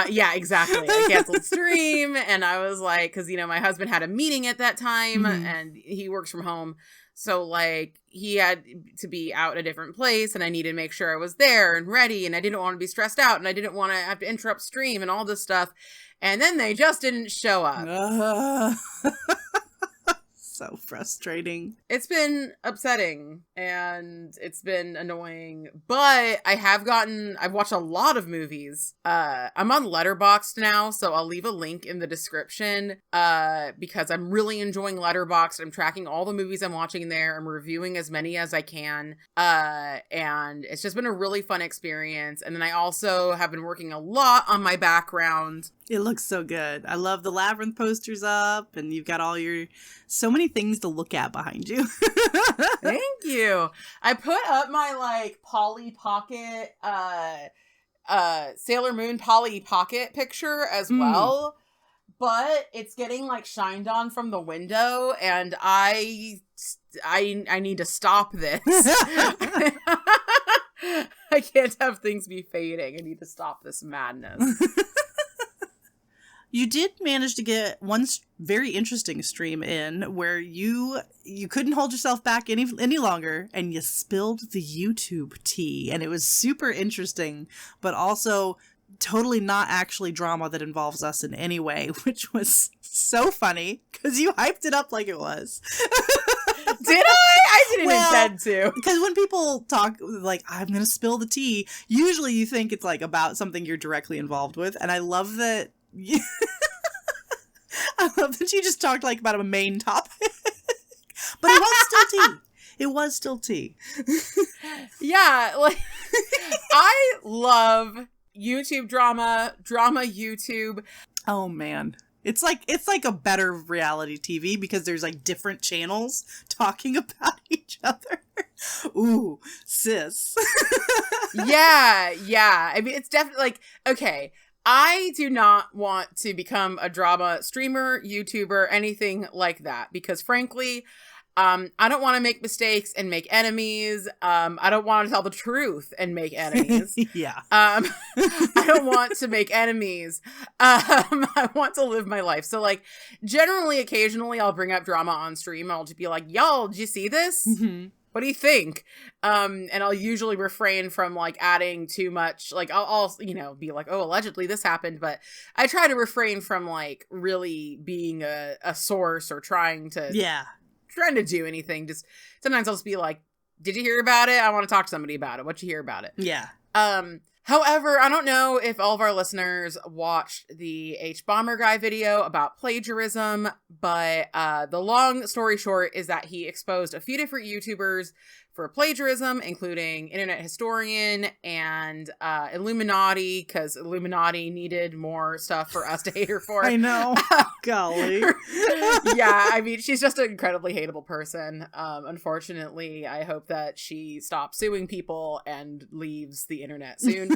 [SPEAKER 1] yeah, exactly. I canceled stream, and I was like, because, my husband had a meeting at that time, and he works from home. So like he had to be out in a different place, and I needed to make sure I was there and ready, and I didn't want to be stressed out, and I didn't want to have to interrupt stream and all this stuff. And then they just didn't show up.
[SPEAKER 2] So frustrating.
[SPEAKER 1] It's been upsetting, and it's been annoying, but I've watched a lot of movies. I'm on Letterboxd now, so I'll leave a link in the description, because I'm really enjoying Letterboxd. I'm tracking all the movies I'm watching there. I'm reviewing as many as I can. And it's just been a really fun experience. And then I also have been working a lot on my background.
[SPEAKER 2] It looks so good. I love the Labyrinth posters up, and you've got so many things to look at behind you.
[SPEAKER 1] Thank you. I put up my like Polly Pocket, Sailor Moon Polly Pocket picture as well, but it's getting like shined on from the window, and I need to stop this. I can't have things be fading. I need to stop this madness.
[SPEAKER 2] You did manage to get one very interesting stream in where you couldn't hold yourself back any longer, and you spilled the YouTube tea, and it was super interesting, but also totally not actually drama that involves us in any way, which was so funny because you hyped it up like it was.
[SPEAKER 1] Did I didn't intend to.
[SPEAKER 2] Because when people talk like, I'm going to spill the tea, usually you think it's like about something you're directly involved with. And I love that. I love that you just talked like about a main topic. But it was still tea. It was still tea.
[SPEAKER 1] Yeah. Like, I love YouTube drama YouTube.
[SPEAKER 2] Oh, man. It's like a better reality TV because there's like different channels talking about each other. Ooh, sis.
[SPEAKER 1] Yeah. I mean, it's definitely like, okay, I do not want to become a drama streamer, YouTuber, anything like that, because frankly, I don't want to make mistakes and make enemies. I don't want to tell the truth and make enemies.
[SPEAKER 2] Yeah.
[SPEAKER 1] I don't want to make enemies. I want to live my life. So like generally, occasionally I'll bring up drama on stream. I'll just be like, y'all, did you see this?
[SPEAKER 2] Mm-hmm.
[SPEAKER 1] What do you think? And I'll usually refrain from like adding too much. Like I'll be like, oh, allegedly this happened, but I try to refrain from like really being a source or trying to do anything. Just sometimes I'll just be like, did you hear about it? I want to talk to somebody about it. What'd you hear about it?
[SPEAKER 2] Yeah.
[SPEAKER 1] However, I don't know if all of our listeners watched the H Bomber Guy video about plagiarism, but the long story short is that he exposed a few different YouTubers for plagiarism, including Internet Historian and Illuminati, because Illuminati needed more stuff for us to hate her for.
[SPEAKER 2] I know. Golly.
[SPEAKER 1] Yeah, I mean, she's just an incredibly hateable person. Unfortunately, I hope that she stops suing people and leaves the internet soon.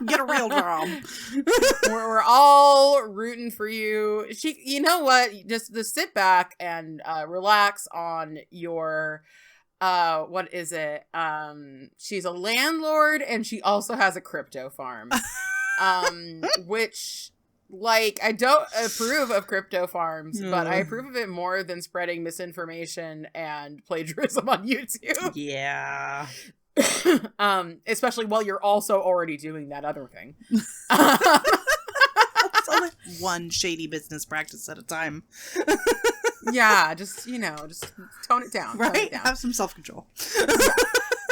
[SPEAKER 2] Get a real job.
[SPEAKER 1] We're all rooting for you. You know what? Just sit back and relax on your what is it? She's a landlord and she also has a crypto farm. Which, like, I don't approve of crypto farms, but I approve of it more than spreading misinformation and plagiarism on YouTube.
[SPEAKER 2] Yeah.
[SPEAKER 1] Especially while you're also already doing that other thing.
[SPEAKER 2] It's only one shady business practice at a time.
[SPEAKER 1] Yeah, just tone it down.
[SPEAKER 2] Right?
[SPEAKER 1] Tone it down.
[SPEAKER 2] Have some self-control.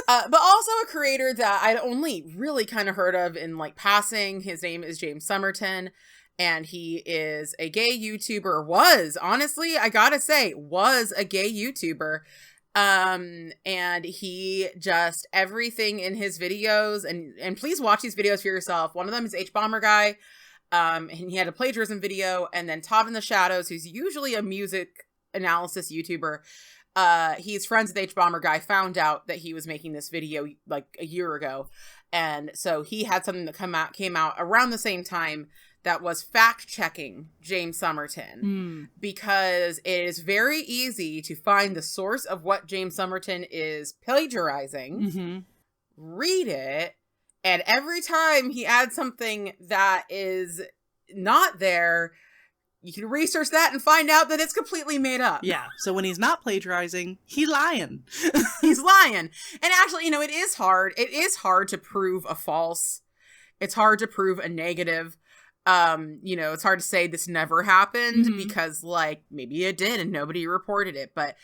[SPEAKER 1] But also a creator that I'd only really kind of heard of in like passing. His name is James Somerton, and he is a gay YouTuber. Honestly, I gotta say, was a gay YouTuber. And he just, everything in his videos, and please watch these videos for yourself. One of them is H Bomber Guy. And he had a plagiarism video, and then Todd in the Shadows, who's usually a music analysis YouTuber. He's friends with H Bomber Guy, found out that he was making this video like a year ago. And so he had something that came out around the same time that was fact-checking James Somerton, because it is very easy to find the source of what James Somerton is plagiarizing, read it, and every time he adds something that is not there, you can research that and find out that it's completely made up.
[SPEAKER 2] Yeah, so when he's not plagiarizing, he's lying.
[SPEAKER 1] He's lying. And actually, it is hard. It is hard to prove a false. It's hard to prove a negative. It's hard to say this never happened because like maybe it did and nobody reported it, but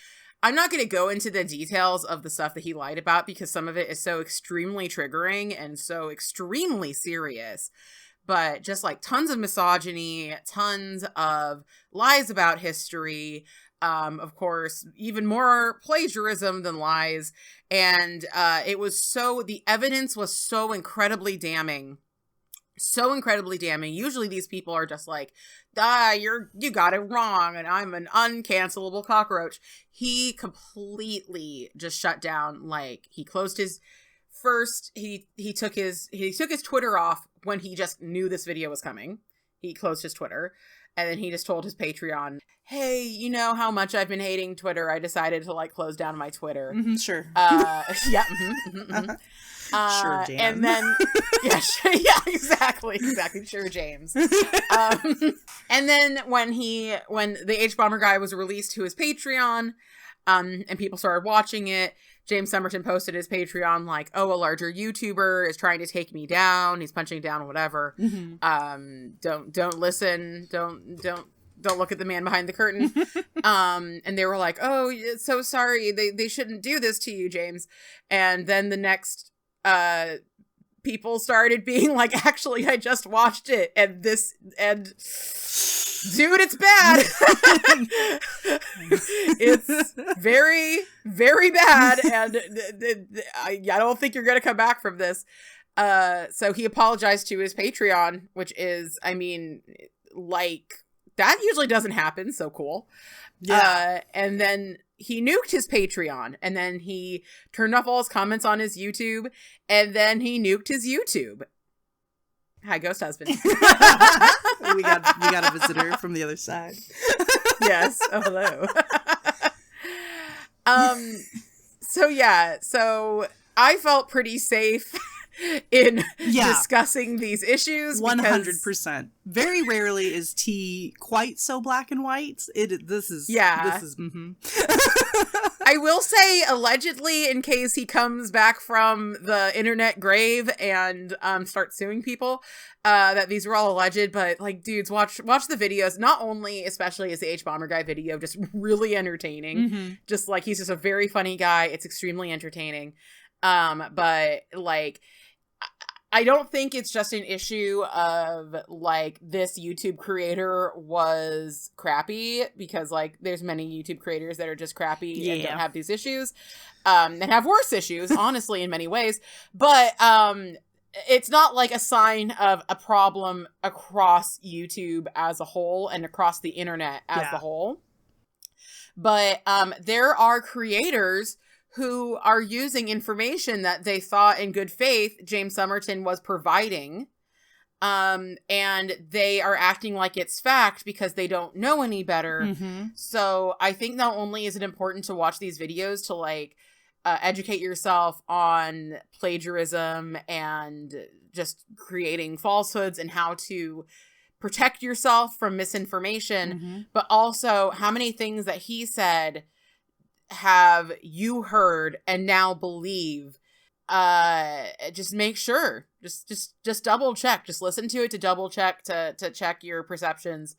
[SPEAKER 1] I'm not going to go into the details of the stuff that he lied about because some of it is so extremely triggering and so extremely serious. But just like tons of misogyny, tons of lies about history, of course, even more plagiarism than lies. And the evidence was so incredibly damning So incredibly damning. Usually these people are just like, you got it wrong and I'm an uncancelable cockroach. He completely just shut down. Like, he closed his he took his Twitter off when he just knew this video was coming. He closed his Twitter, and then he just told his Patreon, hey, you know how much I've been hating Twitter, I decided to like close down my Twitter.
[SPEAKER 2] Sure.
[SPEAKER 1] Yeah.
[SPEAKER 2] Sure, James.
[SPEAKER 1] And then, yeah, sure, yeah, exactly, sure, James. And then when the H Bomber guy was released to his Patreon, and people started watching it, James Somerton posted his Patreon like, oh, a larger YouTuber is trying to take me down. He's punching down, whatever. Don't listen. Don't look at the man behind the curtain. And they were like, oh, so sorry. They shouldn't do this to you, James. And then the next people started being like, actually, I just watched it, and dude, it's bad. It's very, very bad, and I don't think you're gonna come back from this. So he apologized to his Patreon, which is, I mean, like, that usually doesn't happen, so cool. Yeah. And then he nuked his Patreon, and then he turned off all his comments on his YouTube, and then he nuked his YouTube. Hi, ghost husband.
[SPEAKER 2] we got a visitor from the other side.
[SPEAKER 1] Yes. Oh, hello. So I felt pretty safe in discussing these issues.
[SPEAKER 2] 100%. Very rarely is tea quite so black and white. This is.
[SPEAKER 1] I will say, allegedly, in case he comes back from the internet grave and starts suing people, that these were all alleged. But like, dudes, watch the videos. Not only, especially is the H Bomber guy video just really entertaining. Just like, he's just a very funny guy. It's extremely entertaining. But like, I don't think it's just an issue of like, this YouTube creator was crappy, because like, there's many YouTube creators that are just crappy and don't have these issues, and have worse issues, honestly, in many ways. But it's not like a sign of a problem across YouTube as a whole and across the internet as a whole. But there are creators who are using information that they thought in good faith James Somerton was providing, and they are acting like it's fact because they don't know any better. So I think not only is it important to watch these videos to like educate yourself on plagiarism and just creating falsehoods and how to protect yourself from misinformation, but also how many things that he said have you heard and now believe. Just make sure, just double check, just listen to it to double check, to check your perceptions,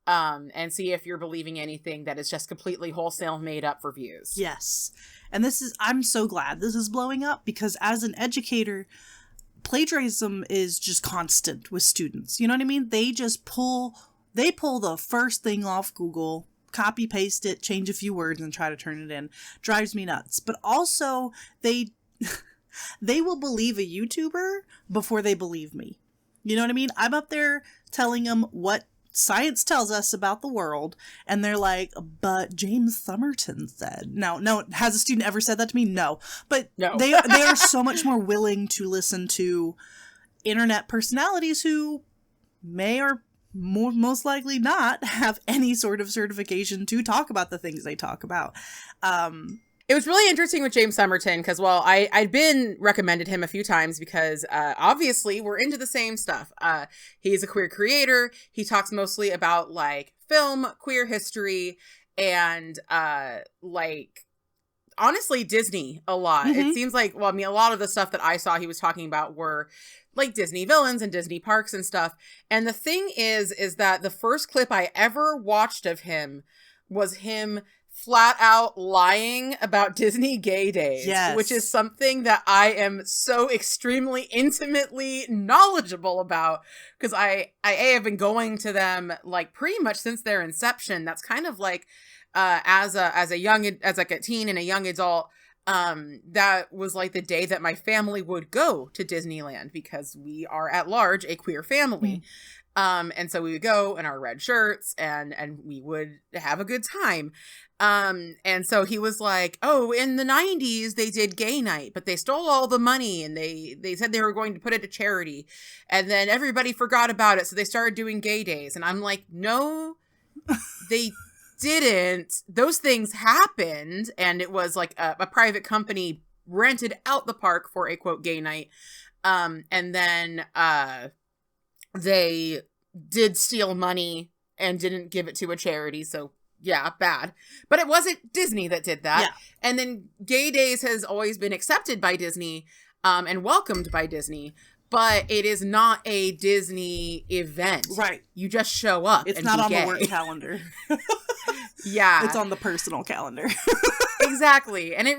[SPEAKER 1] and see if you're believing anything that is just completely wholesale made up for views.
[SPEAKER 2] Yes. And I'm so glad this is blowing up, because as an educator, plagiarism is just constant with students. You know what I mean? They pull the first thing off Google, copy paste it, change a few words, and try to turn it in. Drives me nuts. But also, they will believe a YouTuber before they believe me. You know what I mean? I'm up there telling them what science tells us about the world, and they're like, but James Somerton said. No, has a student ever said that to me? No. But no. they are so much more willing to listen to internet personalities who may or most likely not have any sort of certification to talk about the things they talk about.
[SPEAKER 1] It was really interesting with James Somerton because, well, I'd been recommended him a few times because obviously we're into the same stuff. He's a queer creator. He talks mostly about like film, queer history, and like honestly Disney a lot. It seems like, well, I mean, a lot of the stuff that I saw he was talking about were like Disney villains and Disney parks and stuff. And the thing is that the first clip I ever watched of him was him flat out lying about Disney gay days, which is something that I am so extremely intimately knowledgeable about, because I have been going to them like pretty much since their inception. That's kind of like as a teen and a young adult, that was like the day that my family would go to Disneyland because we are at large a queer family. And so we would go in our red shirts and we would have a good time. And so he was like, oh, in the 90s, they did gay night, but they stole all the money and they said they were going to put it to charity. And then everybody forgot about it. So they started doing gay days. And I'm like, no, they didn't. Those things happened. And it was like a private company rented out the park for a quote gay night. And then, they did steal money and didn't give it to a charity. So yeah, bad. But it wasn't Disney that did that. Yeah. And then Gay Days has always been accepted by Disney and welcomed by Disney. But it is not a Disney event. Right. You just show up.
[SPEAKER 2] It's not on the work calendar.
[SPEAKER 1] Yeah.
[SPEAKER 2] It's on the personal calendar.
[SPEAKER 1] Exactly. And I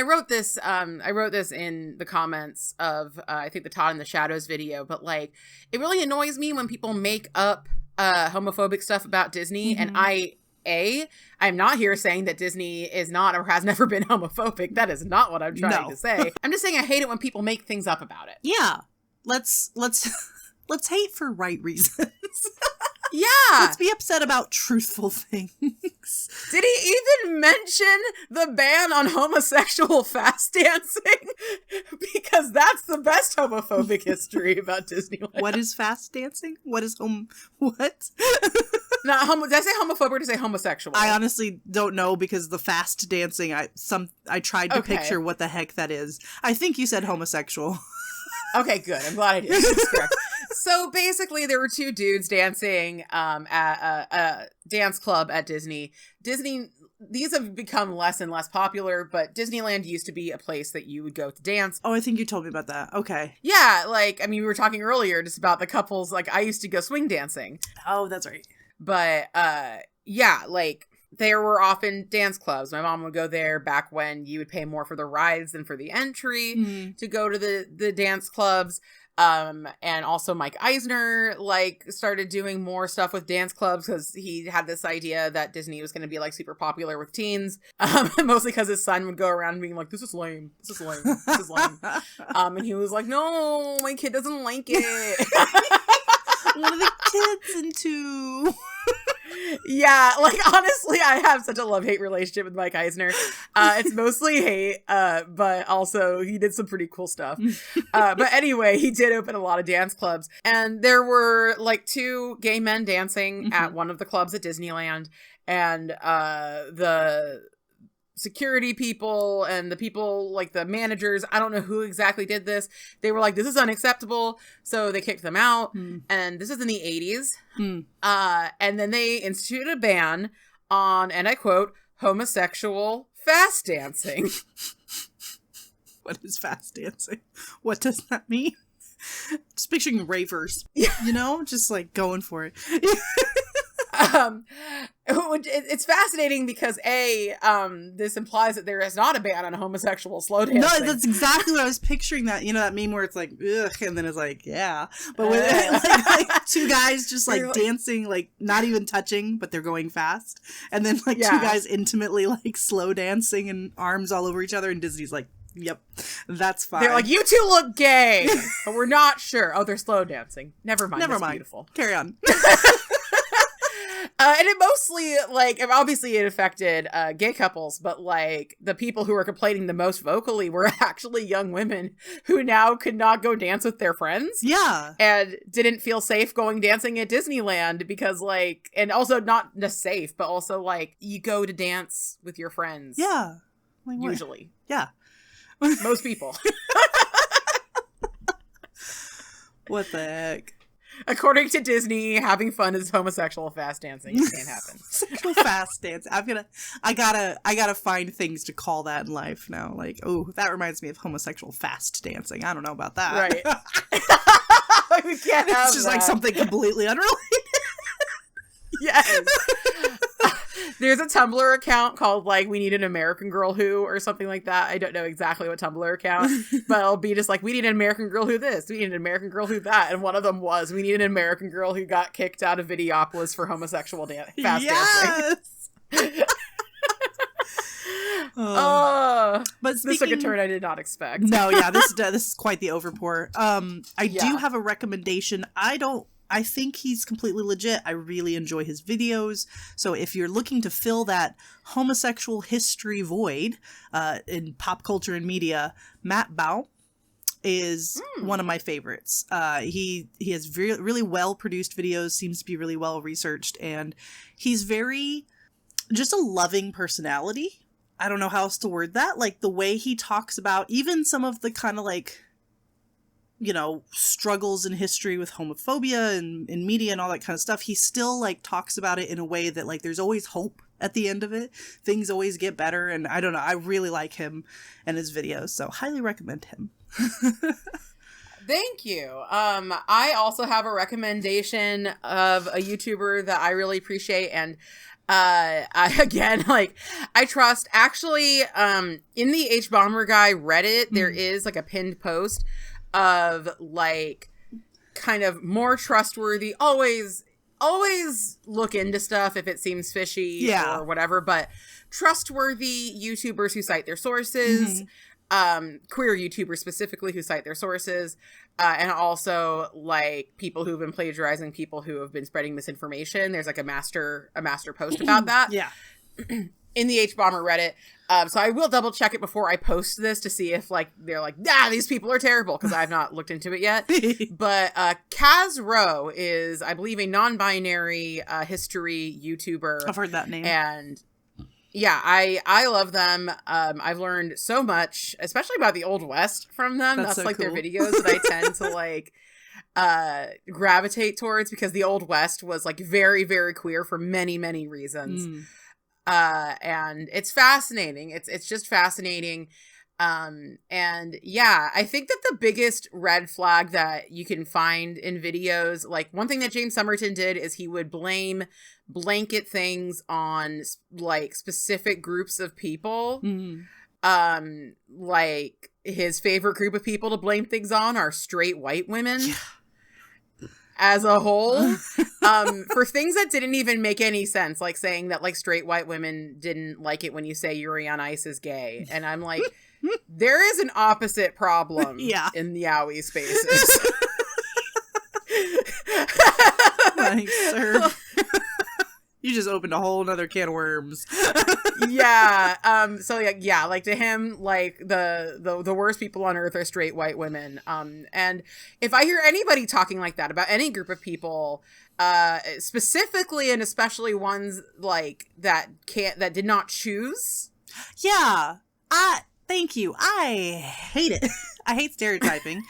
[SPEAKER 1] wrote this in the comments of, I think the Todd in the Shadows video, but like, it really annoys me when people make up homophobic stuff about Disney. Mm-hmm. And I'm not here saying that Disney is not or has never been homophobic. That is not what I'm trying to say. I'm just saying I hate it when people make things up about it.
[SPEAKER 2] Yeah. Let's hate for right reasons.
[SPEAKER 1] Yeah.
[SPEAKER 2] Let's be upset about truthful things.
[SPEAKER 1] Did he even mention the ban on homosexual fast dancing? Because that's the best homophobic history about Disneyland.
[SPEAKER 2] What is fast dancing? What is what?
[SPEAKER 1] Did I say homophobic or did I say homosexual?
[SPEAKER 2] I honestly don't know because the fast dancing, I tried to picture what the heck that is. I think you said homosexual.
[SPEAKER 1] Okay, good. I'm glad I did. That's correct. So basically, there were two dudes dancing at a dance club at Disney. These have become less and less popular, but Disneyland used to be a place that you would go to dance.
[SPEAKER 2] Oh, I think you told me about that. Okay.
[SPEAKER 1] Yeah, like, I mean, we were talking earlier just about the couples. Like, I used to go swing dancing.
[SPEAKER 2] Oh, that's right.
[SPEAKER 1] But, yeah, like, there were often dance clubs. My mom would go there back when you would pay more for the rides than for the entry to go to the dance clubs. And also Mike Eisner, like, started doing more stuff with dance clubs because he had this idea that Disney was going to be, like, super popular with teens. Mostly because his son would go around being like, this is lame. This is lame. This is lame. And he was like, no, my kid doesn't like it.
[SPEAKER 2] What are the kids into?
[SPEAKER 1] Yeah, like, honestly, I have such a love-hate relationship with Mike Eisner. It's mostly hate, but also he did some pretty cool stuff. But anyway, he did open a lot of dance clubs. And there were, like, two gay men dancing at one of the clubs at Disneyland. And the security people and the people, like the managers, I don't know who exactly did this. They were like, this is unacceptable. So they kicked them out. And this is in the 80s. And then they instituted a ban on, and I quote, homosexual fast dancing.
[SPEAKER 2] What is fast dancing? What does that mean? Just picturing ravers, you know, just like going for it.
[SPEAKER 1] It's fascinating because this implies that there is not a ban on homosexual slow dancing.
[SPEAKER 2] No, that's exactly what I was picturing. That, you know, that meme where it's like, ugh, and then it's like, yeah, but with like two guys just like dancing, like not even touching, but they're going fast, and then like two guys intimately like slow dancing and arms all over each other, and Disney's like, yep, that's fine.
[SPEAKER 1] They're like, you two look gay, but we're not sure. Oh, they're slow dancing. Never mind. Never mind. Beautiful.
[SPEAKER 2] Carry on.
[SPEAKER 1] And it mostly, like, obviously it affected gay couples, but, like, the people who were complaining the most vocally were actually young women who now could not go dance with their friends.
[SPEAKER 2] Yeah.
[SPEAKER 1] And didn't feel safe going dancing at Disneyland because, like, and also not just safe, but also, like, you go to dance with your friends.
[SPEAKER 2] Yeah. Like,
[SPEAKER 1] usually.
[SPEAKER 2] Yeah.
[SPEAKER 1] Most people.
[SPEAKER 2] What the heck?
[SPEAKER 1] According to Disney, having fun is homosexual fast dancing. It can't happen.
[SPEAKER 2] Homosexual fast dance. I gotta find things to call that in life now. Like, oh, that reminds me of homosexual fast dancing. I don't know about that.
[SPEAKER 1] Right. We can't have
[SPEAKER 2] it's just
[SPEAKER 1] that.
[SPEAKER 2] Like something completely unrelated.
[SPEAKER 1] Yes. There's a Tumblr account called, like, We Need an American Girl Who, or something like that. I don't know exactly what Tumblr account, but it'll be just like, we need an American girl who this, we need an American girl who that, and one of them was, we need an American girl who got kicked out of Videopolis for homosexual fast dancing.
[SPEAKER 2] But
[SPEAKER 1] this took a turn I did not expect.
[SPEAKER 2] No, yeah, this is quite the overpour. I do have a recommendation. I think he's completely legit. I really enjoy his videos. So if you're looking to fill that homosexual history void in pop culture and media, Matt Bao is one of my favorites. He has really well produced videos, seems to be really well researched, and he's very just a loving personality. I don't know how else to word that. Like the way he talks about even some of the kind of like, you know, struggles in history with homophobia and in media and all that kind of stuff. He still like talks about it in a way that like there's always hope at the end of it. Things always get better. And I don't know. I really like him and his videos. So highly recommend him.
[SPEAKER 1] Thank you. I also have a recommendation of a YouTuber that I really appreciate, and I trust. Actually, in the H Bomber Guy Reddit, there is like a pinned post of like kind of more trustworthy. Always look into stuff if it seems fishy or whatever, but trustworthy YouTubers who cite their sources. Queer YouTubers specifically who cite their sources, and also like people who've been plagiarizing, people who have been spreading misinformation. There's like a master post about that. In the H Bomber Reddit. So I will double check it before I post this to see if like they're like, these people are terrible, because I've not looked into it yet. But Kaz Rowe is, I believe, a non-binary history YouTuber.
[SPEAKER 2] I've heard that name.
[SPEAKER 1] And yeah, I love them. I've learned so much, especially about the Old West from them. That's so like cool. Their videos that I tend to like gravitate towards, because the Old West was like very, very queer for many, many reasons. And it's fascinating. It's just fascinating. And yeah, I think that the biggest red flag that you can find in videos, like one thing that James Somerton did is he would blanket things on like specific groups of people. Like his favorite group of people to blame things on are straight white women. As a whole, for things that didn't even make any sense, like saying that like straight white women didn't like it when you say Yuri on Ice is gay. And I'm like, there is an opposite problem in the owie spaces.
[SPEAKER 2] Thanks, sir. You just opened a whole nother can of worms.
[SPEAKER 1] So like to him, like the worst people on earth are straight white women. And if I hear anybody talking like that about any group of people, specifically and especially ones like that did not choose.
[SPEAKER 2] Yeah. Thank you. I hate it. I hate stereotyping.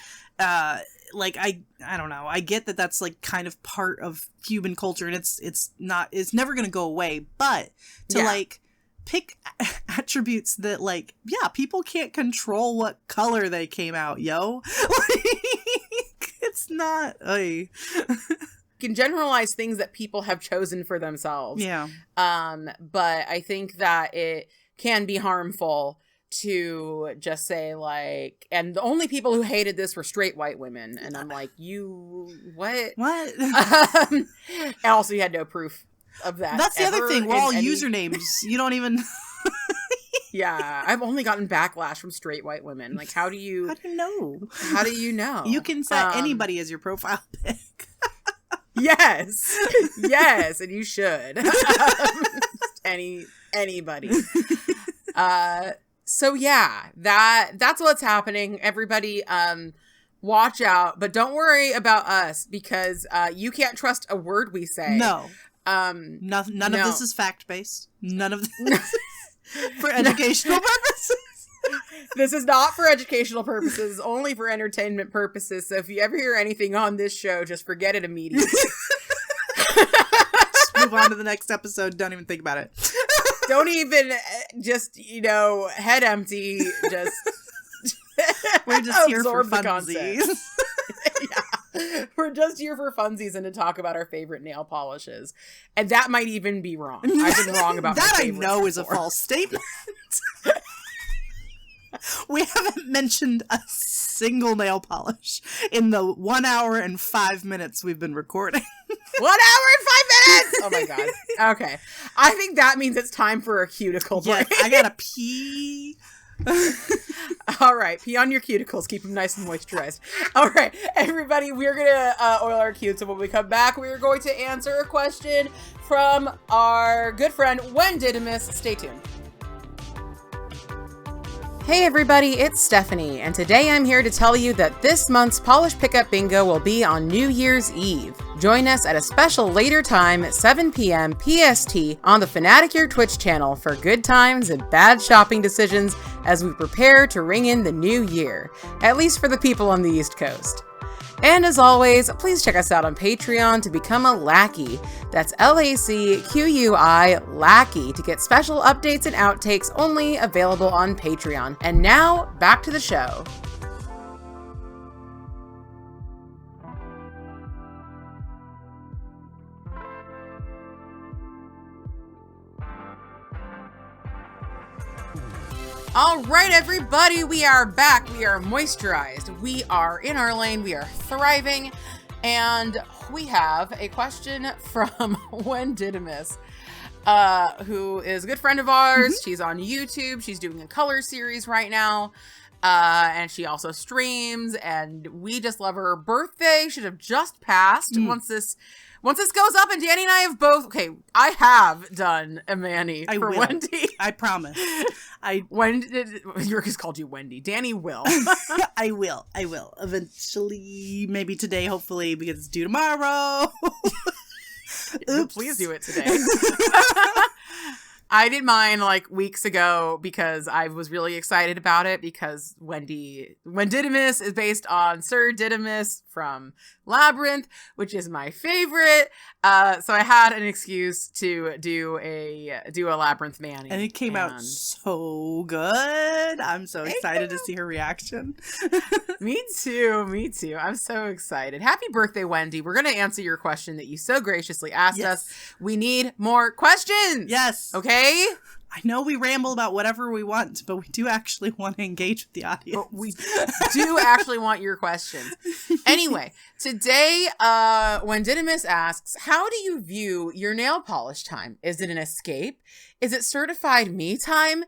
[SPEAKER 2] Like I don't know. I get that that's like kind of part of human culture, and it's never going to go away, but to like pick attributes that like, people can't control what color they came out, yo. Like, it's not
[SPEAKER 1] can generalize things that people have chosen for themselves. But I think that it can be harmful to just say like, and the only people who hated this were straight white women, and I'm like, you what and also you had no proof of that.
[SPEAKER 2] That's the other thing, we're all usernames. You don't even
[SPEAKER 1] I've only gotten backlash from straight white women. Like, how do you know
[SPEAKER 2] you can set anybody as your profile pic?
[SPEAKER 1] yes, and you should. Anybody. So yeah, that's what's happening. Everybody, watch out, but don't worry about us, because you can't trust a word we say.
[SPEAKER 2] No. None of this is fact-based. None of this for educational purposes.
[SPEAKER 1] This is not for educational purposes, only for entertainment purposes. So if you ever hear anything on this show, just forget it immediately.
[SPEAKER 2] Just move on to the next episode. Don't even think about it.
[SPEAKER 1] Don't even just, head empty. Just
[SPEAKER 2] we're just here for funsies.
[SPEAKER 1] We're just here for funsies and to talk about our favorite nail polishes. And that might even be wrong. I've been wrong about
[SPEAKER 2] that.
[SPEAKER 1] My
[SPEAKER 2] I know before. Is a false statement. We haven't mentioned a single nail polish in the 1 hour and 5 minutes we've been recording.
[SPEAKER 1] 1 hour and 5 minutes! Oh my god. Okay. I think that means it's time for a cuticle break.
[SPEAKER 2] Yeah, I gotta pee.
[SPEAKER 1] All right, pee on your cuticles. Keep them nice and moisturized. All right, everybody, we're going to oil our cutes, and when we come back, we're going to answer a question from our good friend, Wendidimus. Stay tuned. Hey everybody, it's Stephanie, and today I'm here to tell you that this month's Polish Pickup Bingo will be on New Year's Eve. Join us at a special later time at 7 p.m. PST on the Fanaticure Twitch channel for good times and bad shopping decisions as we prepare to ring in the new year, at least for the people on the East Coast. And as always, please check us out on Patreon to become a Lackey. That's LACQUI, Lackey, to get special updates and outtakes only available on Patreon. And now, back to the show. All right, everybody, we are back. We are moisturized. We are in our lane. We are thriving. And we have a question from Wendidimus, who is a good friend of ours. Mm-hmm. She's on YouTube. She's doing a color series right now. And she also streams. And we just love her. Her birthday should have just passed once this goes up, and Danny and I have both. Okay, I have done a Manny for Wendy.
[SPEAKER 2] I promise.
[SPEAKER 1] Yurka's called you Wendy. Danny will.
[SPEAKER 2] I will. Eventually, maybe today, hopefully, because it's due tomorrow.
[SPEAKER 1] Please do it today. I did mine like weeks ago because I was really excited about it because Wendidimus is based on Sir Didymus from Labyrinth, which is my favorite. So I had an excuse to do a Labyrinth Manny.
[SPEAKER 2] And it came out so good. I'm so excited to see her reaction.
[SPEAKER 1] Me too. I'm so excited. Happy birthday, Wendy. We're going to answer your question that you so graciously asked us. We need more questions.
[SPEAKER 2] Yes.
[SPEAKER 1] Okay?
[SPEAKER 2] I know we ramble about whatever we want, but we do actually want to engage with the audience.
[SPEAKER 1] But we do actually want your questions. Anyway, today, Wendidimus asks, how do you view your nail polish time? Is it an escape? Is it certified me time?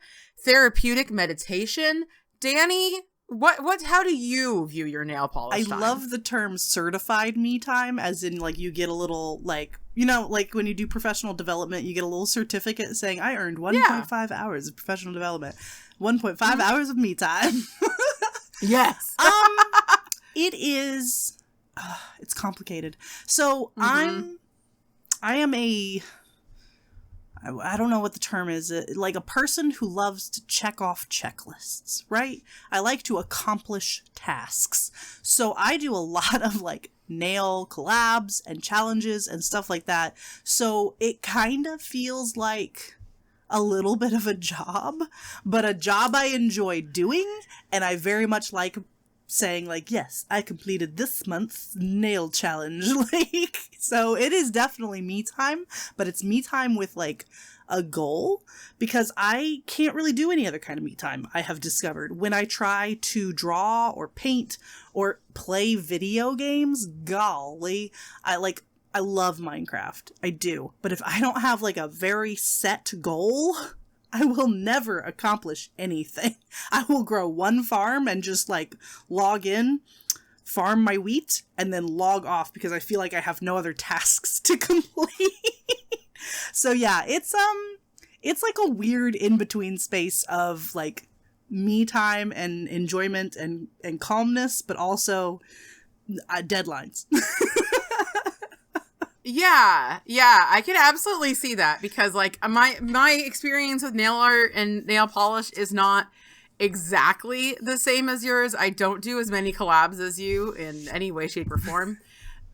[SPEAKER 1] Therapeutic meditation? Danny, how do you view your nail polish time?
[SPEAKER 2] I love the term certified me time, as in, like, you get a little, like, you know, like when you do professional development, you get a little certificate saying, I earned 1.5 hours of professional development. 1.5 hours of me time.
[SPEAKER 1] Yes.
[SPEAKER 2] It is, it's complicated. So I am I don't know what the term is, like a person who loves to check off checklists, right? I like to accomplish tasks. So I do a lot of like nail collabs and challenges and stuff like that. So it kind of feels like a little bit of a job, but a job I enjoy doing, and I very much like saying like, yes, I completed this month's nail challenge. Like, so it is definitely me time, but it's me time with like a goal, because I can't really do any other kind of me time, I have discovered. When I try to draw or paint or play video games, golly, I love Minecraft. I do. But if I don't have like a very set goal, I will never accomplish anything. I will grow one farm and just like log in, farm my wheat, and then log off because I feel like I have no other tasks to complete. So yeah, it's like a weird in-between space of like me time and enjoyment and calmness, but also deadlines.
[SPEAKER 1] Yeah, I can absolutely see that, because like my experience with nail art and nail polish is not exactly the same as yours. I don't do as many collabs as you in any way, shape, or form.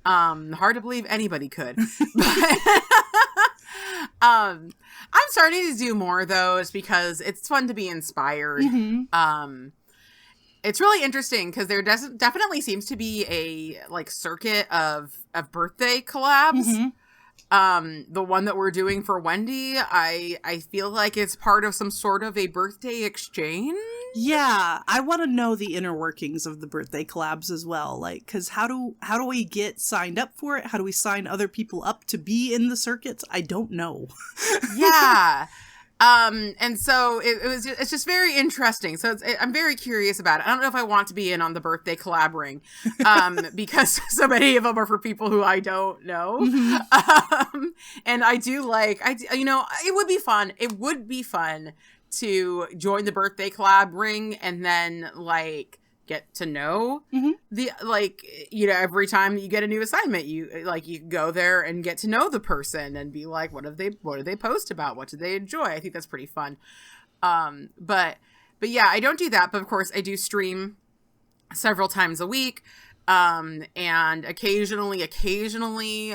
[SPEAKER 1] Hard to believe anybody could. But I'm starting to do more though, it's because it's fun to be inspired. Mm-hmm. It's really interesting because there definitely seems to be a like circuit of birthday collabs. Mm-hmm. The one that we're doing for Wendy, I feel like it's part of some sort of a birthday exchange.
[SPEAKER 2] Yeah, I want to know the inner workings of the birthday collabs as well. Like, because how do we get signed up for it? How do we sign other people up to be in the circuits? I don't know.
[SPEAKER 1] Yeah. And so it's just very interesting. So I'm very curious about it. I don't know if I want to be in on the birthday collab ring, because so many of them are for people who I don't know. Mm-hmm. And I do like, it would be fun. It would be fun to join the birthday collab ring and then like get to know the, like, every time you get a new assignment, you go there and get to know the person and be like, what do they post about? What do they enjoy? I think that's pretty fun. But yeah, I don't do that. But of course I do stream several times a week. And occasionally,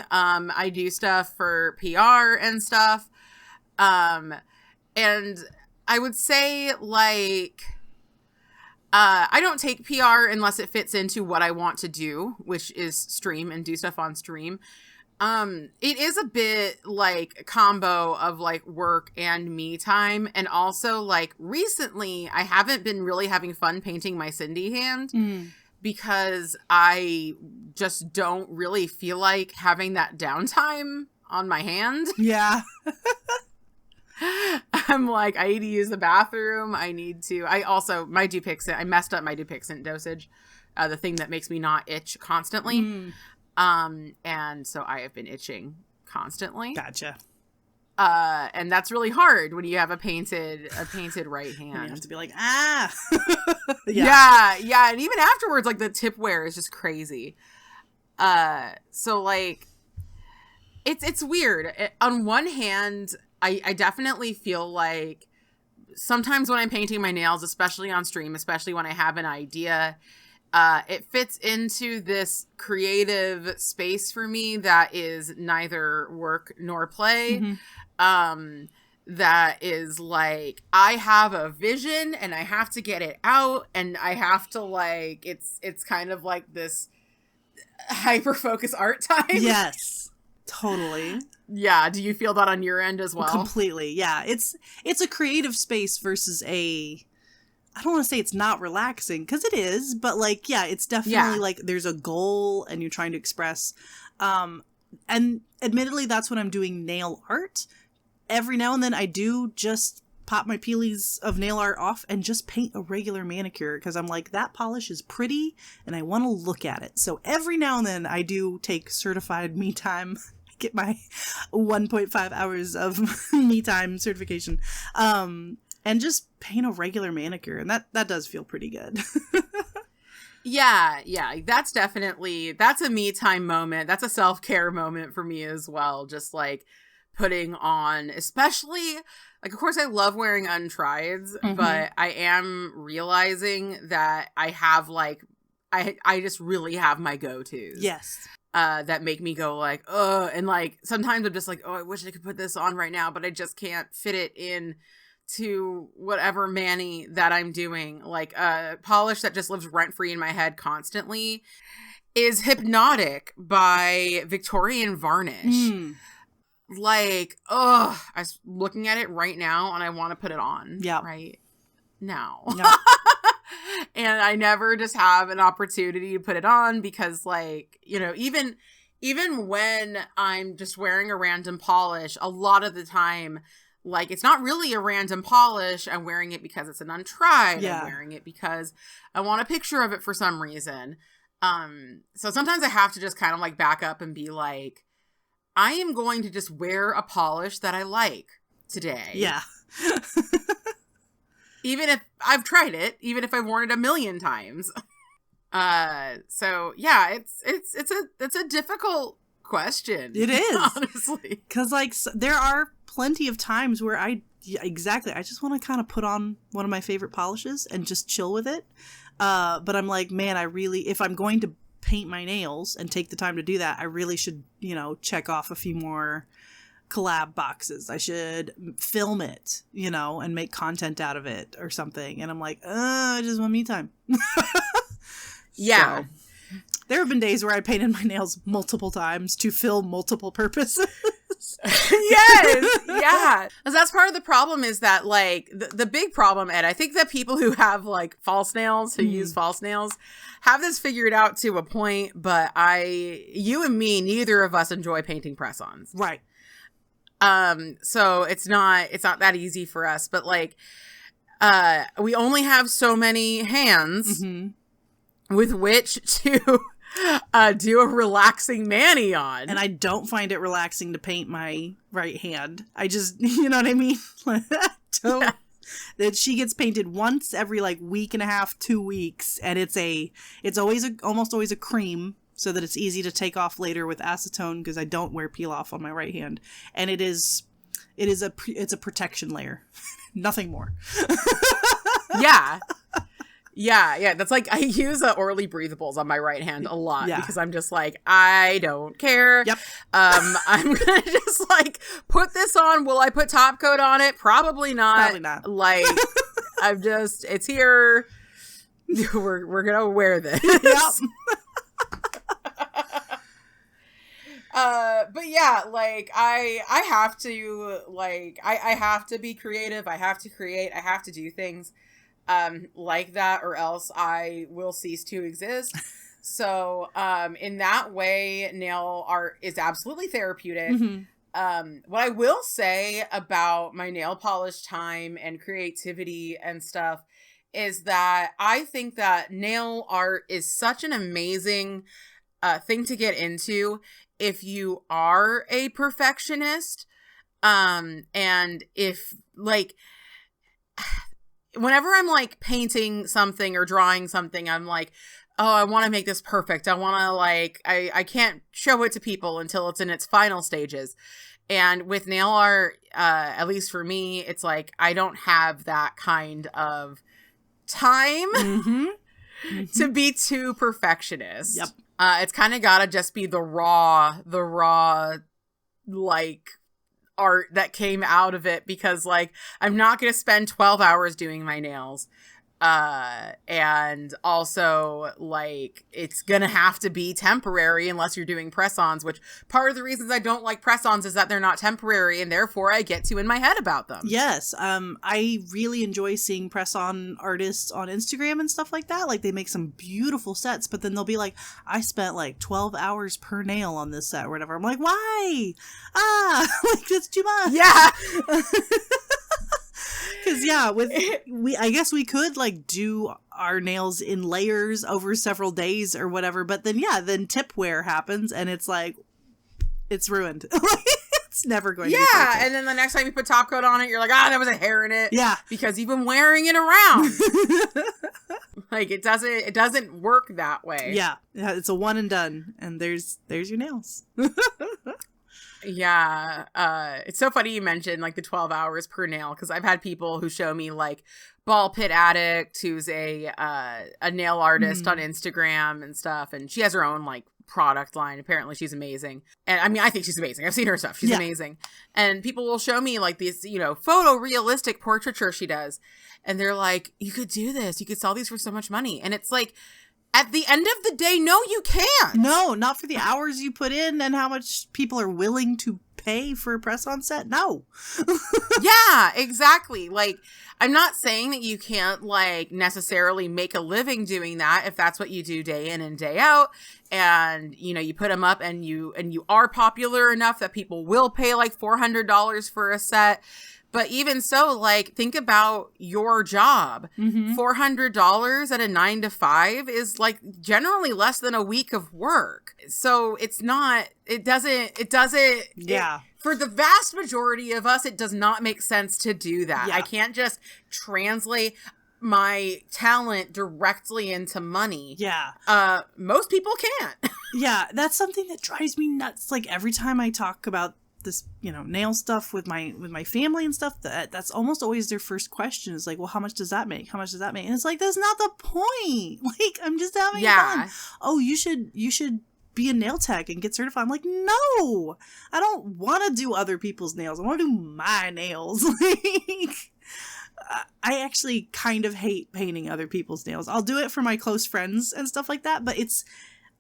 [SPEAKER 1] I do stuff for PR and stuff. And I would say, like, I don't take PR unless it fits into what I want to do, which is stream and do stuff on stream. It is a bit like a combo of like work and me time. And also, like, recently I haven't been really having fun painting my Cindy hand because I just don't really feel like having that downtime on my hand.
[SPEAKER 2] Yeah.
[SPEAKER 1] I'm like, I need to use the bathroom. I messed up my Dupixent dosage, the thing that makes me not itch constantly. And so I have been itching constantly.
[SPEAKER 2] Gotcha.
[SPEAKER 1] And that's really hard when you have a painted right hand.
[SPEAKER 2] And you have to be like, ah.
[SPEAKER 1] Yeah. And even afterwards, like, the tip wear is just crazy. So like, it's weird. On one hand, I definitely feel like sometimes when I'm painting my nails, especially on stream, especially when I have an idea, it fits into this creative space for me that is neither work nor play. That is like, I have a vision and I have to get it out, and I have to, like, it's kind of like this hyper-focus art time.
[SPEAKER 2] Yes, totally.
[SPEAKER 1] Yeah, do you feel that on your end as well?
[SPEAKER 2] Completely, yeah. It's a creative space versus I don't want to say it's not relaxing, because it is, but, like, yeah, it's definitely like there's a goal and you're trying to express. And admittedly, that's when I'm doing nail art. Every now and then I do just pop my peelies of nail art off and just paint a regular manicure, because I'm like, that polish is pretty and I want to look at it. So every now and then I do take certified me time, get my 1.5 hours of me time certification, and just paint a regular manicure. And that does feel pretty good.
[SPEAKER 1] Yeah. That's a me time moment. That's a self-care moment for me as well. Just like putting on, especially, like, of course I love wearing untrieds, but I am realizing that I have, like, I just really have my go-tos.
[SPEAKER 2] Yes.
[SPEAKER 1] That make me go like, ugh. And, like, sometimes I'm just like, oh, I wish I could put this on right now, but I just can't fit it in to whatever mani that I'm doing. Like, a polish that just lives rent-free in my head constantly is Hypnotic by Victorian Varnish. Like, ugh, I was looking at it right now and I want to put it on right now. Yep. And I never just have an opportunity to put it on because, like, even when I'm just wearing a random polish, a lot of the time, like, it's not really a random polish. I'm wearing it because it's an untried. I'm wearing it because I want a picture of it for some reason. So sometimes I have to just kind of, like, back up and be like, I am going to just wear a polish that I like today. Yeah. Even if I've tried it, even if I've worn it a million times. So yeah, it's a difficult question.
[SPEAKER 2] It is,
[SPEAKER 1] honestly,
[SPEAKER 2] because, like, there are plenty of times where I just want to kind of put on one of my favorite polishes and just chill with it. But I'm like, man, if I'm going to paint my nails and take the time to do that, I really should, check off a few more collab boxes. I should film it, and make content out of it or something. And I'm like, I just want me time.
[SPEAKER 1] Yeah.
[SPEAKER 2] So, there have been days where I painted my nails multiple times to film multiple purposes.
[SPEAKER 1] Yes, yeah. 'Cause that's part of the problem is that, like, the big problem, Ed, I think that people who have, like, false nails, who use false nails, have this figured out to a point, but you and me, neither of us enjoy painting press-ons.
[SPEAKER 2] Right.
[SPEAKER 1] So it's not that easy for us, but, like, we only have so many hands with which to do a relaxing mani on.
[SPEAKER 2] And I don't find it relaxing to paint my right hand. I just, you know what I mean? Don't. That she gets painted once every like week and a half, 2 weeks, and it's almost always a cream, so that it's easy to take off later with acetone, because I don't wear peel off on my right hand, and it's a protection layer, nothing more.
[SPEAKER 1] Yeah. That's like, I use Orly breathables on my right hand a lot because I'm just like, I don't care.
[SPEAKER 2] Yep.
[SPEAKER 1] I'm gonna just like put this on. Will I put top coat on it? Probably not.
[SPEAKER 2] Probably not.
[SPEAKER 1] Like, it's here. We're gonna wear this.
[SPEAKER 2] Yep.
[SPEAKER 1] But yeah, like I have to, like, I have to be creative. I have to create. I have to do things like that, or else I will cease to exist. So in that way, nail art is absolutely therapeutic. What I will say about my nail polish time and creativity and stuff is that I think that nail art is such an amazing thing to get into if you are a perfectionist. And if, like, whenever I'm like painting something or drawing something, I'm like, oh, I want to make this perfect. I want to, like, I can't show it to people until it's in its final stages. And with nail art, at least for me, it's like, I don't have that kind of time to be too perfectionist.
[SPEAKER 2] Yep.
[SPEAKER 1] It's kind of gotta just be the raw, like, art that came out of it, because, like, I'm not gonna spend 12 hours doing my nails. And also, like, it's gonna have to be temporary unless you're doing press-ons, which part of the reasons I don't like press-ons is that they're not temporary, and therefore I get too in my head about them.
[SPEAKER 2] Yes. I really enjoy seeing press-on artists on Instagram and stuff like that. Like, they make some beautiful sets, but then they'll be like, I spent like 12 hours per nail on this set or whatever. I'm like, why? Like, that's too much.
[SPEAKER 1] Yeah.
[SPEAKER 2] Because I guess we could like do our nails in layers over several days or whatever, but then tip wear happens and it's like, it's ruined. It's never going to be perfect.
[SPEAKER 1] And then the next time you put top coat on it, you're like, there was a hair in it.
[SPEAKER 2] Yeah.
[SPEAKER 1] Because you've been wearing it around. Like, it doesn't work that way.
[SPEAKER 2] Yeah. It's a one and done, and there's your nails.
[SPEAKER 1] Yeah. It's so funny you mentioned, like, the 12 hours per nail, because I've had people who show me, like, Ball Pit Addict, who's a nail artist on Instagram and stuff, and she has her own, like, product line. Apparently she's amazing. And I mean, I think she's amazing. I've seen her stuff. She's amazing. And people will show me, like, these, photorealistic portraiture she does, and they're like, you could do this. You could sell these for so much money. And it's like, at the end of the day, no, you can't.
[SPEAKER 2] No, not for the hours you put in and how much people are willing to pay for a press-on set. No.
[SPEAKER 1] Yeah, exactly. Like, I'm not saying that you can't, like, necessarily make a living doing that if that's what you do day in and day out. And, you put them up and you are popular enough that people will pay like $400 for a set. But even so, like, think about your job. $400 at a 9 to 5 is, like, generally less than a week of work. So it's not, it doesn't.
[SPEAKER 2] Yeah.
[SPEAKER 1] For the vast majority of us, it does not make sense to do that.
[SPEAKER 2] Yeah.
[SPEAKER 1] I can't just translate my talent directly into money.
[SPEAKER 2] Yeah.
[SPEAKER 1] Most people can't.
[SPEAKER 2] Yeah. That's something that drives me nuts. Like, every time I talk about this, nail stuff with my family and stuff, that's almost always their first question is like, well, how much does that make? How much does that make? And it's like, that's not the point. Like, I'm just having fun. Oh, you should be a nail tech and get certified. I'm like, no, I don't want to do other people's nails. I want to do my nails. Like, I actually kind of hate painting other people's nails. I'll do it for my close friends and stuff like that, but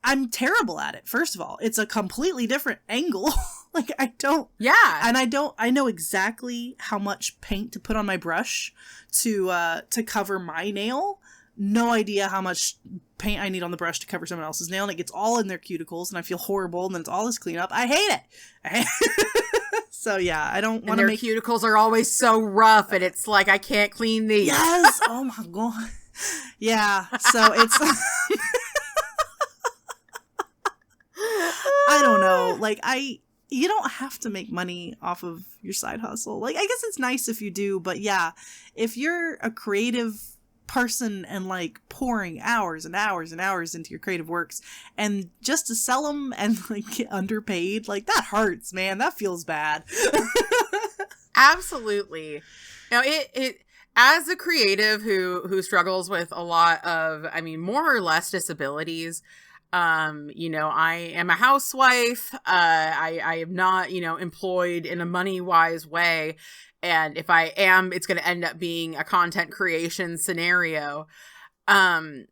[SPEAKER 2] I'm terrible at it. First of all, it's a completely different angle. Like, I don't.
[SPEAKER 1] Yeah.
[SPEAKER 2] And I know exactly how much paint to put on my brush to cover my nail. No idea how much paint I need on the brush to cover someone else's nail, and it gets all in their cuticles, and I feel horrible, and then it's all this cleanup. I hate it. So yeah, I don't want to make...
[SPEAKER 1] their cuticles are always so rough, and it's like, I can't clean these.
[SPEAKER 2] Yes! Oh my god. Yeah, so it's... I don't know. Like, you don't have to make money off of your side hustle. Like, I guess it's nice if you do, but yeah, if you're a creative person and like pouring hours and hours and hours into your creative works and just to sell them and like get underpaid, like that hurts, man. That feels bad.
[SPEAKER 1] Absolutely. Now it as a creative who struggles with a lot of, I mean, more or less disabilities, you know, I am a housewife. I am not, you know, employed in a money wise way. And if I am, it's going to end up being a content creation scenario. In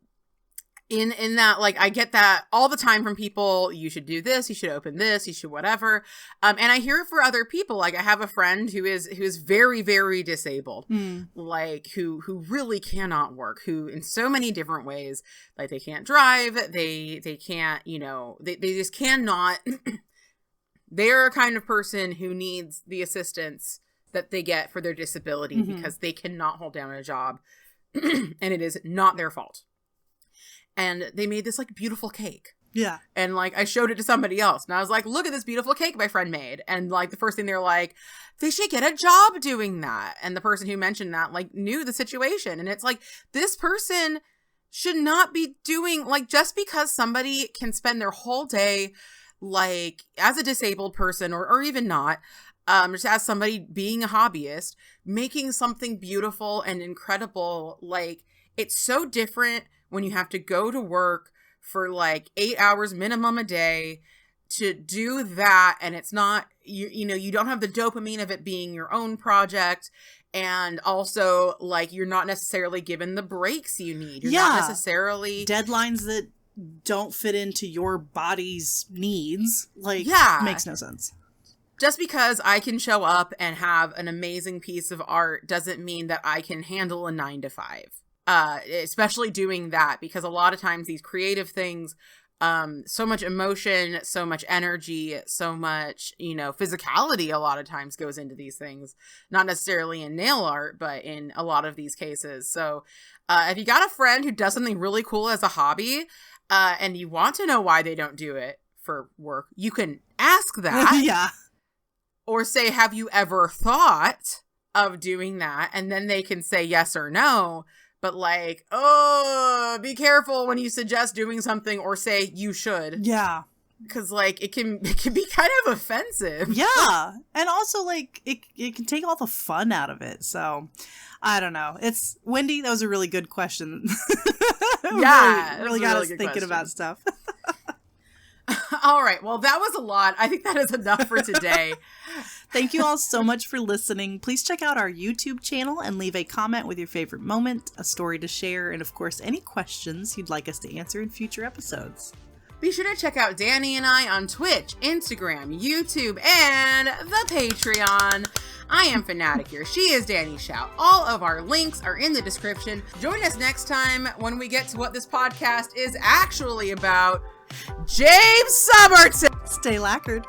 [SPEAKER 1] that, like, I get that all the time from people. You should do this. You should open this. You should whatever. And I hear it for other people. Like, I have a friend who is very, very disabled, like who really cannot work, who in so many different ways, like they can't drive. They can't, you know, they just cannot. They're a kind of person who needs the assistance that they get for their disability because they cannot hold down a job and it is not their fault. And they made this like beautiful cake.
[SPEAKER 2] Yeah.
[SPEAKER 1] And like I showed it to somebody else and I was like, look at this beautiful cake my friend made. And like the first thing they're like, they should get a job doing that. And the person who mentioned that like knew the situation. And it's like, this person should not be doing, like, just because somebody can spend their whole day like as a disabled person or even not, just as somebody being a hobbyist, making something beautiful and incredible. Like, it's so different when you have to go to work for like 8 hours minimum a day to do that. And it's not, you know, you don't have the dopamine of it being your own project. And also, like, you're not necessarily given the breaks you need. You're not necessarily...
[SPEAKER 2] deadlines that don't fit into your body's needs. Like, makes no sense.
[SPEAKER 1] Just because I can show up and have an amazing piece of art doesn't mean that I can handle a 9-to-5. Especially doing that, because a lot of times these creative things, so much emotion, so much energy, so much, you know, physicality a lot of times goes into these things. Not necessarily in nail art, but in a lot of these cases. So if you got a friend who does something really cool as a hobby, and you want to know why they don't do it for work, you can ask that.
[SPEAKER 2] Yeah.
[SPEAKER 1] Or say, have you ever thought of doing that? And then they can say yes or no. But like, oh, be careful when you suggest doing something or say you should.
[SPEAKER 2] Yeah.
[SPEAKER 1] Because like it can be kind of offensive.
[SPEAKER 2] Yeah. And also like it can take all the fun out of it. So I don't know. It's Wendy, that was a really good question.
[SPEAKER 1] Yeah.
[SPEAKER 2] really got us thinking about stuff.
[SPEAKER 1] All right. Well, that was a lot. I think that is enough for today.
[SPEAKER 2] Thank you all so much for listening. Please check out our YouTube channel and leave a comment with your favorite moment, a story to share, and of course, any questions you'd like us to answer in future episodes.
[SPEAKER 1] Be sure to check out Danny and I on Twitch, Instagram, YouTube, and the Patreon. I am Fanatic here. She is Danny Shout. All of our links are in the description. Join us next time when we get to what this podcast is actually about. James Somerton!
[SPEAKER 2] Stay lacquered.